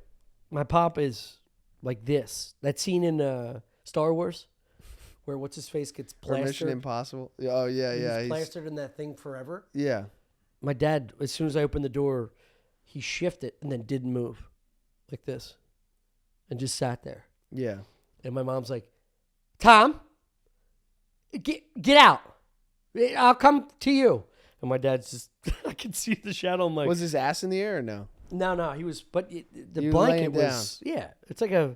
my pop is like this. That scene in Star Wars where what's his face gets Or plastered. Mission Impossible. Oh yeah, yeah. He's plastered in that thing forever. Yeah. My dad, as soon as I opened the door, he shifted and then didn't move like this and just sat there. Yeah. And my mom's like, Tom, get out. I'll come to you. And my dad's just, I can see the shadow. I'm like, Was his ass in the air or no? no, he was, but the You were blanket laying was, yeah, it's like a,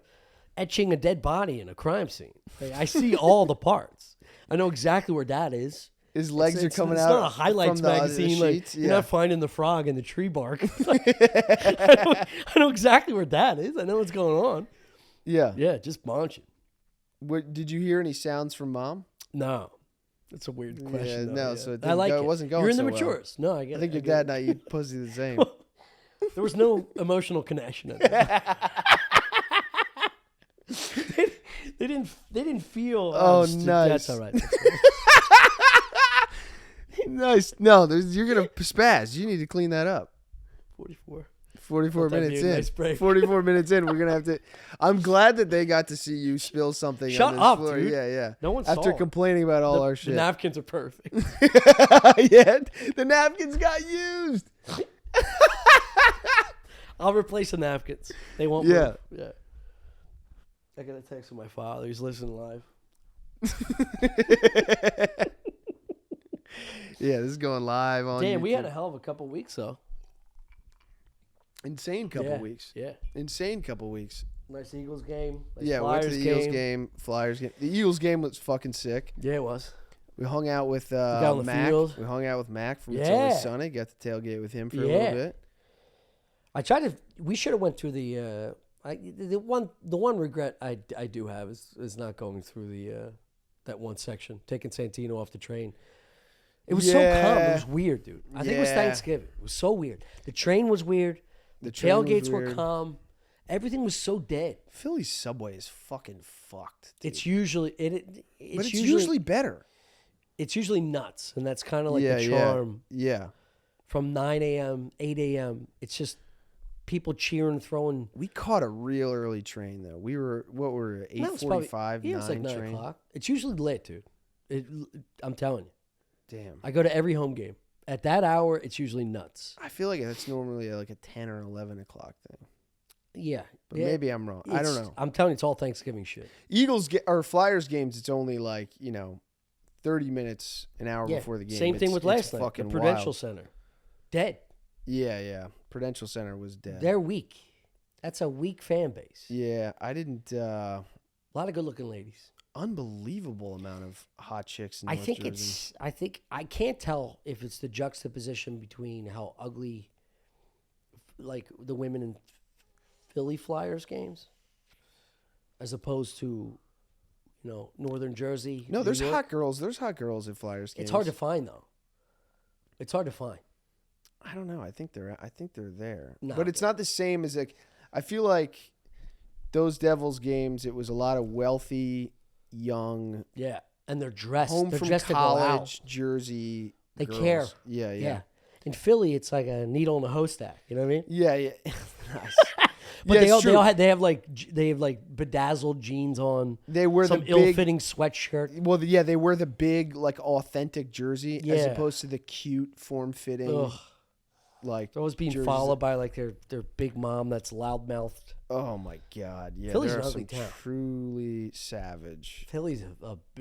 etching a dead body in a crime scene. Like, I see all the parts. I know exactly where that is. His legs are coming out. It's not a highlights from magazine. the Like sheets. you're not finding the frog in the tree bark. I know exactly where that is. I know what's going on. Yeah. Yeah, just munching. Did you hear any sounds from Mom? No. That's a weird question. Yeah, though, so it, I like it wasn't going You're in the so well. matures. No, I get it. I think your dad and I eat pussy the same. There was no emotional connection. At that. They didn't feel. Oh, nice. nice. That's all right. Nice. No, you're gonna spaz. You need to clean that up. 44 minutes in. Nice break. 44 minutes in. We're gonna have to. I'm glad that they got to see you spill something. Shut on this up, floor. dude. Yeah. No one After saw. complaining about all our The shit. napkins are perfect. Yeah, the napkins got used. I'll replace the napkins. They won't. Yeah. Move. Yeah. I got a text from my father. He's listening live. Yeah, this is going live on. Damn, YouTube. we had a hell of a couple weeks though. Insane couple weeks. Yeah. Insane couple weeks. Nice Eagles game. Nice Yeah, Flyers went to the Eagles game, Flyers game. The Eagles game was fucking sick. Yeah, it was. We hung out with got on the Mac. field. We hung out with Mac from It's Yeah. Always Sunny. Got to tailgate with him for a little bit. I tried to. We should have went through the. The one regret I do have is not going through the that one section, taking Santino off the train. It was so calm. It was weird, dude. I think it was Thanksgiving. It was so weird. The train was weird. The tailgates were calm. Everything was so dead. Philly's subway is fucking fucked. Dude. It's usually but it's usually better. It's usually nuts, and that's kind of like the charm. Yeah. From 9 a.m., 8 a.m., it's just people cheering, throwing. We caught a real early train though. We were 8:45, 9 it was like 9 train. o'clock. It's usually lit, dude. I'm telling you. Damn. I go to every home game. At that hour, it's usually nuts. I feel like that's normally like a 10 or 11 o'clock thing. Yeah. But maybe I'm wrong. I don't know. I'm telling you, it's all Thanksgiving shit. Or Flyers games, it's only like, 30 minutes, an hour before the game. Same thing with last night. The Prudential wild. Center. Dead. Yeah. Prudential Center was dead. They're weak. That's a weak fan base. Yeah, I didn't. A lot of good-looking ladies. Unbelievable amount of hot chicks in North Jersey. I think I can't tell if it's the juxtaposition between how ugly, like the women in Philly Flyers games, as opposed to, Northern Jersey. No, there's New York. hot girls. There's hot girls at Flyers games. It's hard to find though. It's hard to find. I don't know. I think they're there. No, but it's not the same as like. I feel like those Devils games. It was a lot of wealthy, young. Yeah, and they're dressed. Home they're from dressed college, Jersey. They girls. care. Yeah. In Philly, it's like a needle in a haystack. You know what I mean? Yeah. Nice. But yeah, they have like bedazzled jeans on. They wear some the ill-fitting sweatshirt. Well, yeah, they wear the big, like authentic jersey as Yeah. opposed to the cute, form-fitting. Ugh. Like They're always being jerseys. Followed by like their big mom that's loudmouthed. Oh my God! Yeah, Philly's there an are ugly some town. truly savage. Philly's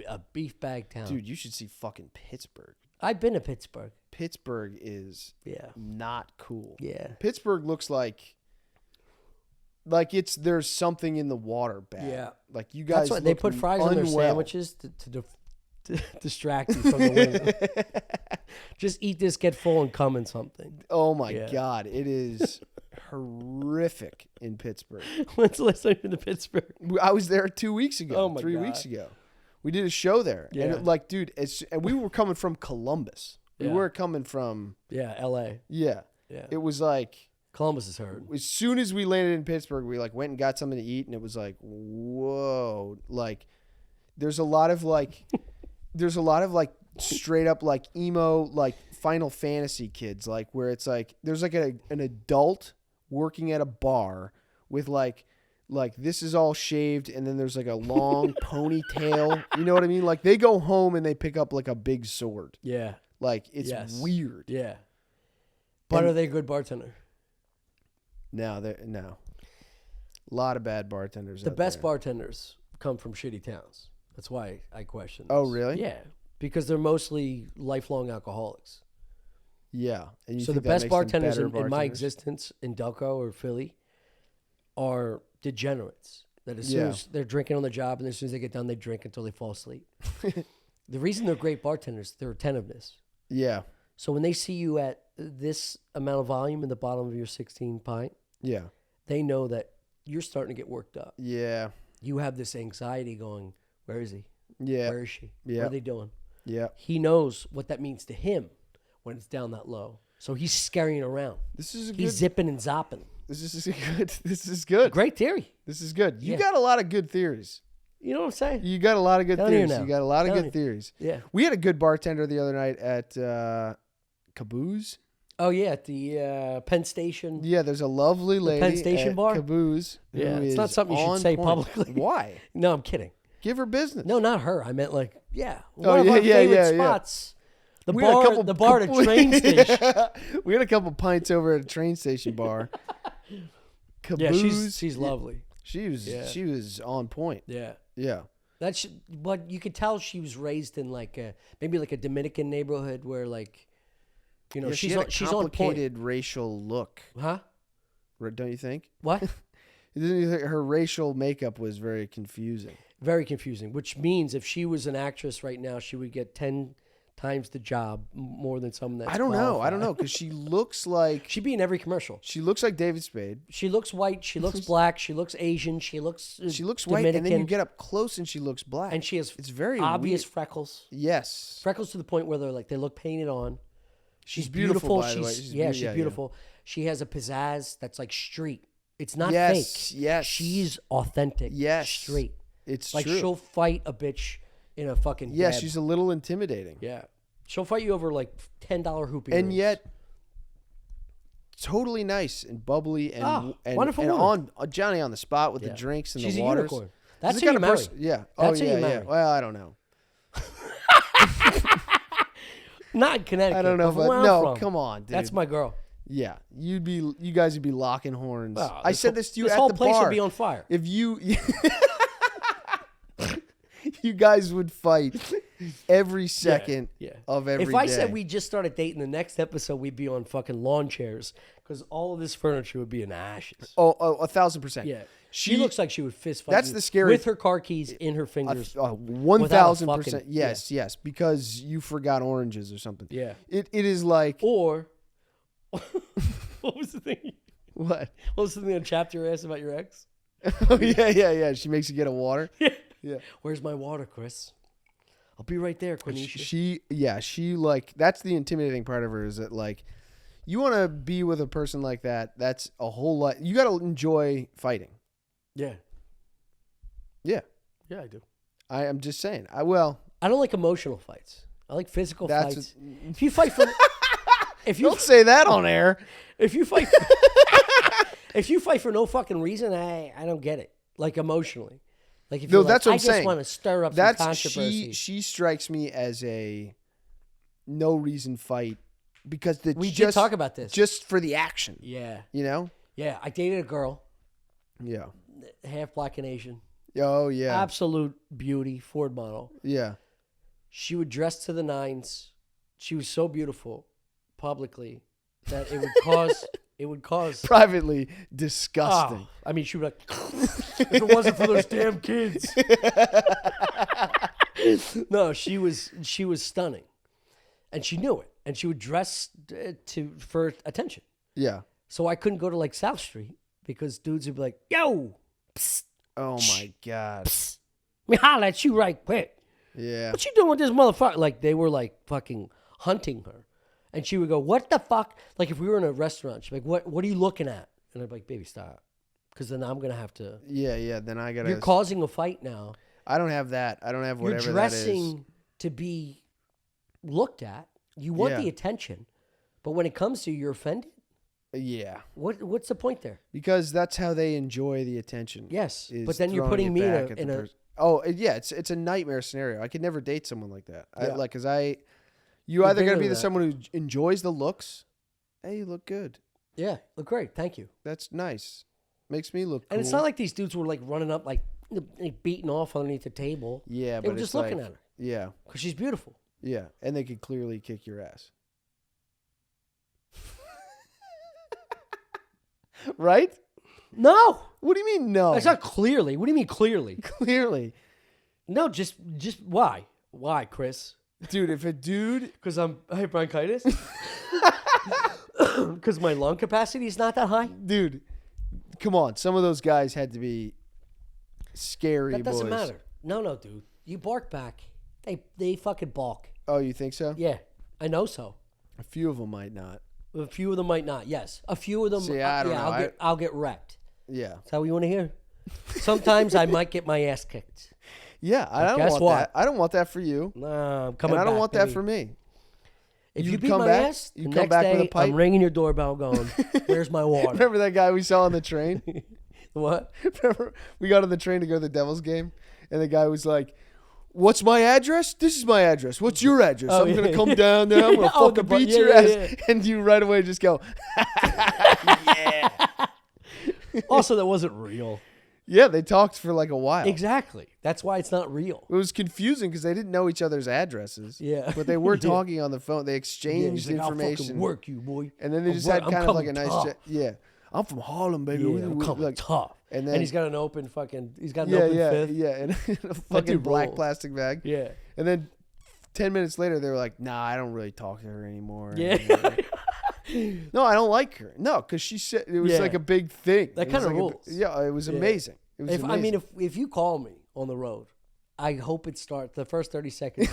a beef bag town. Dude, you should see fucking Pittsburgh. I've been to Pittsburgh. Pittsburgh is not cool. Yeah. Pittsburgh looks like there's something in the water bag. Yeah. Like you guys. That's why they put fries on their sandwiches to distract you from the women. Just eat this, get full, and come in something. Oh my God, it is horrific in Pittsburgh. When's the last time you've been to Pittsburgh? I was there 2 weeks ago. Oh my 3 God. weeks ago. We did a show there. Yeah. And dude, and we were coming from Columbus. We Yeah. were coming from Yeah, L.A. Yeah. Yeah. It was like Columbus is hurt. as soon as we landed in Pittsburgh, we went and got something to eat, and it was like, whoa. There's a lot of straight up emo Final Fantasy kids, where it's there's an adult working at a bar with this is all shaved, and then there's a long ponytail. You know what I mean? They go home and they pick up a big sword. Yeah. It's weird. Yeah. But are they a good bartender? No. A lot of bad bartenders. The out best there. bartenders come from shitty towns. That's why I question this. Oh, really? Yeah. Because they're mostly lifelong alcoholics. Yeah. And you So the think that best makes them bartenders better in my bartenders? existence in Delco or Philly are degenerates. That as soon as they're drinking on the job, and as soon as they get done, they drink until they fall asleep. The reason they're great bartenders, their attentiveness. Yeah. So when they see you at this amount of volume in the bottom of your 16 pint, Yeah. they know that you're starting to get worked up. Yeah. You have this anxiety going, where is he? Yeah. Where is she? Yeah. What are they doing? Yeah. He knows what that means to him when it's down that low. So he's scurrying around. This is He's zipping and zopping. This is good. This is good. Great theory. This is good. You Yeah. got a lot of good theories. You know what I'm saying? You got a lot of good Telling you theories. now. You got a lot of Telling good you. theories. Yeah. We had a good bartender the other night at Caboose. Oh, yeah, at the Penn Station. Yeah, there's a lovely lady Penn Station at bar? Caboose. who Yeah, it's not is something you should on say point. publicly. Why? No, I'm kidding. Give her business. No, not her. I meant like, one of yeah, our yeah, favorite yeah, yeah. spots. The We had a couple- bar at a train station. We had a couple pints over at a train station bar. Caboose. Yeah, she's lovely. She was on point. Yeah. Yeah. But you could tell she was raised in like maybe like a Dominican neighborhood where like, you know, Yeah, she's she had a she's on point. complicated racial look. Huh? Don't you think? What? Didn't you think her racial makeup was very confusing? Very confusing. Which means if she was an actress right now, she would get 10 times the job more than someone that's I don't know qualified. because she looks like She'd be in every commercial. she looks like David Spade. She looks white. She looks black. She looks Asian. She looks White, Dominican, and then you get up close and she looks black. and she has it's very obvious weird. freckles. Yes, Freckles to the point where they look painted on. she's beautiful. By the way, She's beautiful. She has a pizzazz that's like street. It's not Yes, fake. yes. She's authentic. Yes. Straight. It's Like true. she'll fight a bitch in a fucking Yeah, deb. she's a little intimidating. Yeah. She'll fight you over like $10 hoop And earrings. yet totally nice and bubbly and wonderful and woman. on Johnny on the spot with the Yeah. drinks and She's the a waters. unicorn. She's That's the who kind you of marry. person- Yeah. That's who yeah, you yeah. marry. Well, I don't know. Not in Connecticut. I don't know, but but where I'm no, from, come on, dude. That's my girl. Yeah, you guys would be locking horns. Well, I said this to you this at whole the place bar. would be on fire. If you, you guys would fight every second of every day. If I said we just started dating, the next episode we'd be on fucking lawn chairs because all of this furniture would be in ashes. oh, 1,000%. Yeah, she looks like she would fist fight. That's you the scary- with her car keys in her fingers. 1,000%. fucking- Yes, because you forgot oranges or something. Yeah. It is like Or what was the thing? what? What was the thing on chapter asked about your ex? Oh yeah. She makes you get a water. Yeah. Where's my water, Chris? I'll be right there, Quenisha. She like that's the intimidating part of her is that like you want to be with a person like that. That's a whole lot. You got to enjoy fighting. Yeah. Yeah, I do. I am just saying. I don't like emotional fights. I like physical That's fights. If you fight for, if you don't say that on air. if you fight, if you fight for no fucking reason, I don't get it. Like emotionally, like if No, you're that's like, what I'm I saying. just want to stir up That's some controversy. she strikes me as a no reason fight because We did talk about this. just for the action. Yeah, You know? yeah. I dated a girl, Yeah. half black and Asian, Oh yeah. absolute beauty, Ford model. Yeah. She would dress to the nines. She was so beautiful, publicly, that it would cause. Privately disgusting. I mean, she would be like, if it wasn't for those damn kids. No, she was stunning, and she knew it. And she would dress for attention. Yeah. So I couldn't go to like South Street because dudes would be like, "Yo, psst, Oh my god. let me holler at you right quick. Yeah. What you doing with this motherfucker?" Like they were like fucking hunting her, and she would go, "What the fuck?" Like if we were in a restaurant, she'd be like, "What are you looking at?" And I'd be like, "Baby, stop," because then I'm gonna have to. Yeah. Then I gotta. You're causing a fight now. I don't have that. I don't have whatever You're that is. dressing to be looked at. You want Yeah. the attention, but when it comes to you, you're offended. Yeah. What's the point there? Because that's how they enjoy the attention. Yes, is but then you're throwing putting it me back at in the a person. Oh yeah, it's a nightmare scenario. I could never date someone like that. Yeah. You You're either bigger gotta be than the that. someone who enjoys the looks. Hey, you look good. yeah. Look great, thank you. That's nice. Makes me look. And it's cool. not like these dudes were like running up like beating off underneath the table. Yeah, They but were just it's looking like, at her Yeah, because she's beautiful. yeah, and they could clearly kick your ass. Right? No, What do you mean no? It's not clearly. What do you mean clearly? Clearly. No, just why? Why, Chris? Dude, if a dude... Because I have bronchitis? Because my lung capacity is not that high? Dude, come on. Some of those guys had to be scary That doesn't boys. matter. No, dude. You bark back. They fucking balk. Oh, you think so? Yeah, I know so. A few of them might not. A few of them might not. Yes, a few of them. See, I don't know. I'll get wrecked. Yeah. Is that what you want to hear? Sometimes I might get my ass kicked. Yeah, I don't guess want what? that. I don't want that for you. Nah, I'm coming And I don't back, want baby. that for me. If You'd you beat come my back- ass, you'd the come next back day with a pipe? I'm ringing your doorbell going, where's my water? Remember that guy we saw on the train? What? Remember we got on the train to go to the Devils game, and the guy was like, "What's my address? This is my address. What's your address? Oh, I'm yeah. gonna come down there. I'm gonna Oh, fucking the beat yeah, your yeah, ass." yeah. And you right away just go, "Yeah." Also, that wasn't real. Yeah, they talked for like a while. Exactly. That's why it's not real. It was confusing because they didn't know each other's addresses. Yeah. But they were Yeah. talking on the phone. They Yeah, exchanged he's like, I'll information. fucking work you, boy. And then they I'll just work- had I'm kind of like a coming nice tough. chat. Yeah. I'm from Harlem, baby. Yeah, I'm coming like, tough. and then he's got an open fucking. He's got an yeah, open yeah, fifth. yeah, and a fucking dude black rolls. plastic bag. Yeah. And then 10 minutes later, they were like, "Nah, I don't really talk to her anymore." Yeah. No, I don't like her. No, because she said it was Yeah. like a big thing. That It was kinda like rules. Yeah, it was amazing. It was If amazing. I mean, if you call me on the road, I hope it starts the first 30 seconds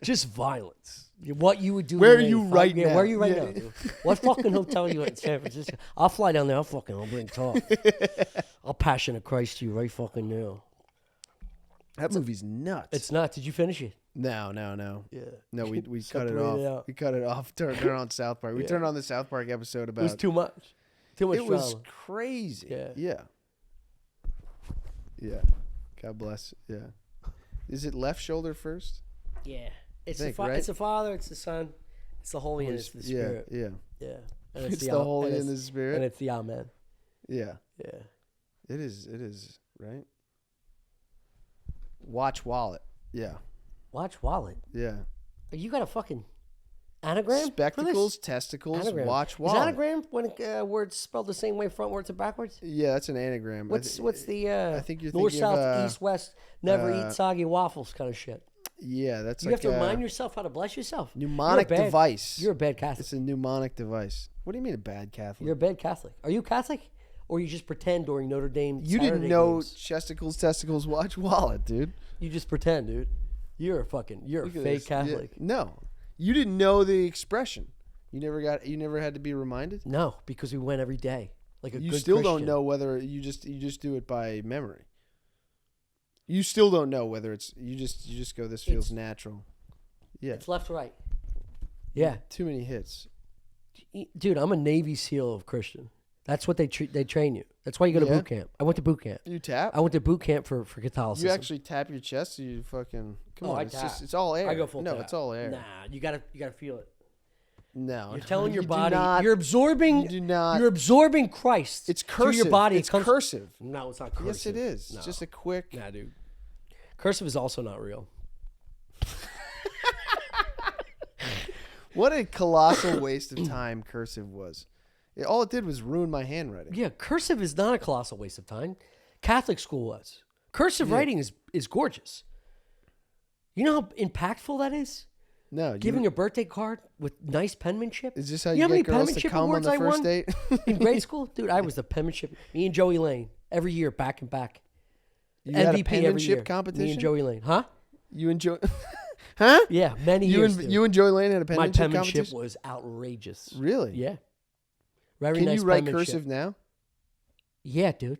just violence. What you would do? Where to are me, you fuck- right yeah, now? Where are you right Yeah. now? Dude? What fucking hotel are you at in San Francisco? I'll fly down there. I'll bring talk. I'll passion of Christ to you right fucking now. that movie's nuts. It's not. Did you finish it? No. Yeah. No, we cut it Separated off. out. We cut it off. Turn on South Park. We turned on the South Park episode It was about. too much. Too much It was drama. crazy. Yeah. Yeah. Yeah. God bless. Yeah. Is it left shoulder first? Yeah. It's think, the right? It's the Father. It's the Son. It's the Holy and it's the Spirit. Yeah. Yeah. And It's the Holy and and the it's- Spirit. And it's the Amen. Yeah. Yeah. It is, right? Watch wallet. Yeah. Watch wallet. Yeah. You got a fucking anagram? Spectacles, for testicles, this? Anagram. watch Is wallet. anagram when words spelled the same way frontwards and backwards? Yeah, that's an anagram. What's the I think you're north, thinking of, south, east, west, never eat soggy waffles kind of shit? Yeah, that's You like have to a remind yourself how to bless yourself. mnemonic You're a bad- device. You're a bad Catholic. It's a mnemonic device. What do you mean a bad Catholic? You're a bad Catholic. Are you Catholic? Or you just pretend during Notre Dame You Saturday didn't know games? chesticles, testicles, watch wallet, dude. You just pretend, dude. You're a Look at fake this. Yeah. Catholic. No, you didn't know the expression. You never had to be reminded. No, because we went every day. Like a You good still Christian. don't know whether you just do it by memory. You still don't know whether it's you just go. This feels natural. Yeah, It's left, right. Yeah. too many hits. Dude, I'm a Navy SEAL of Christian. That's what they train you. That's why you go to Yeah. boot camp. I went to boot camp. You tap. I went to boot camp for Catholicism. You actually tap your chest. So you fucking come Oh, on. I It's tap. just it's all air. I go full No, tap. it's all air. Nah, you gotta feel it. No, You're telling your you do body. not- You're absorbing. You do not. You're absorbing Christ. It's through cursive. your body. It's it comes, cursive. No, it's not cursive. Yes, it is. No. It's just a quick. Nah, dude. Cursive is also not real. What a colossal waste of time cursive was. All it did was ruin my handwriting. Yeah, cursive is not a colossal waste of time. Catholic school was. Cursive writing is gorgeous. You know how impactful that is? No, Giving a birthday card with nice penmanship. is this how You you, know how many get girls to penmanship come on awards the I first won? date? In grade school? Dude, I was the penmanship. Me and Joey Lane. Every year, back and back. You had a MVP every year. penmanship competition. Me and Joey Lane. Huh? You enjoy, huh? Yeah, many You years. and dude. you and Joy Lane had a My penmanship penmanship competition. was outrageous. Really? Yeah. Very Can nice you write penmanship. cursive now? Yeah, dude.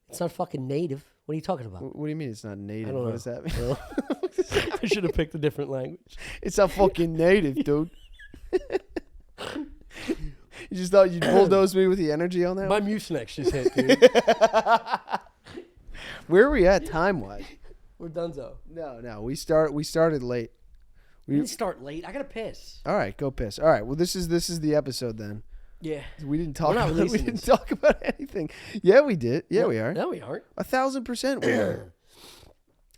It's not fucking native. What are you talking about? What do you mean it's not native? I don't What know. does that mean? Well, I should have picked a different language. It's not fucking native, dude. You just thought you'd bulldoze me with the energy on that? My Mucinex just hit, dude. Where are we at time wise? We're donezo. No. We started late. We didn't start late. I gotta piss. All right, go piss. All right, well this is the episode then. Yeah. We didn't talk. We're not about, we releasing didn't this. talk about anything. Yeah, we did. Yeah, we are. No, we aren't. 1,000% we are.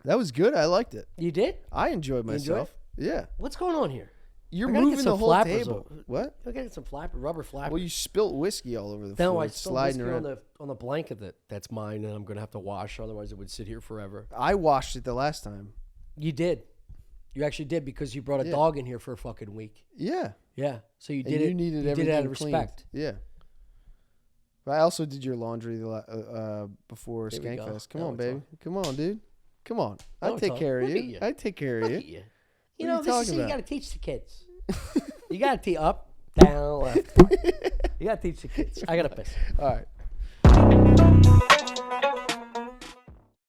That was good. I liked it. You did? I enjoyed enjoyed myself. Yeah. What's going on here? You're I gotta get moving some the whole flappers table. over. What? I gotta get some rubber flappers. Well, you spilt whiskey all over the no, floor. I It's spilled sliding whiskey around. on the blanket that's mine, and I'm gonna have to wash. Otherwise, it would sit here forever. I washed it the last time. You did. You actually did because you brought a dog in here for a fucking week. Yeah. Yeah. So you And did it. You needed you everything did it out of cleaned. respect. Yeah. But I also did your laundry before There we go. Skankfest. Come Now on, we're baby. talking. Come on, dude. Come on. Now I'd we're take talking. care of Look you. at you. I'd take care of Look you. at you. What You are know, you this is talking you about? got to teach the kids. You got to teach up, down, left. You got to teach the kids. I got to piss. All right.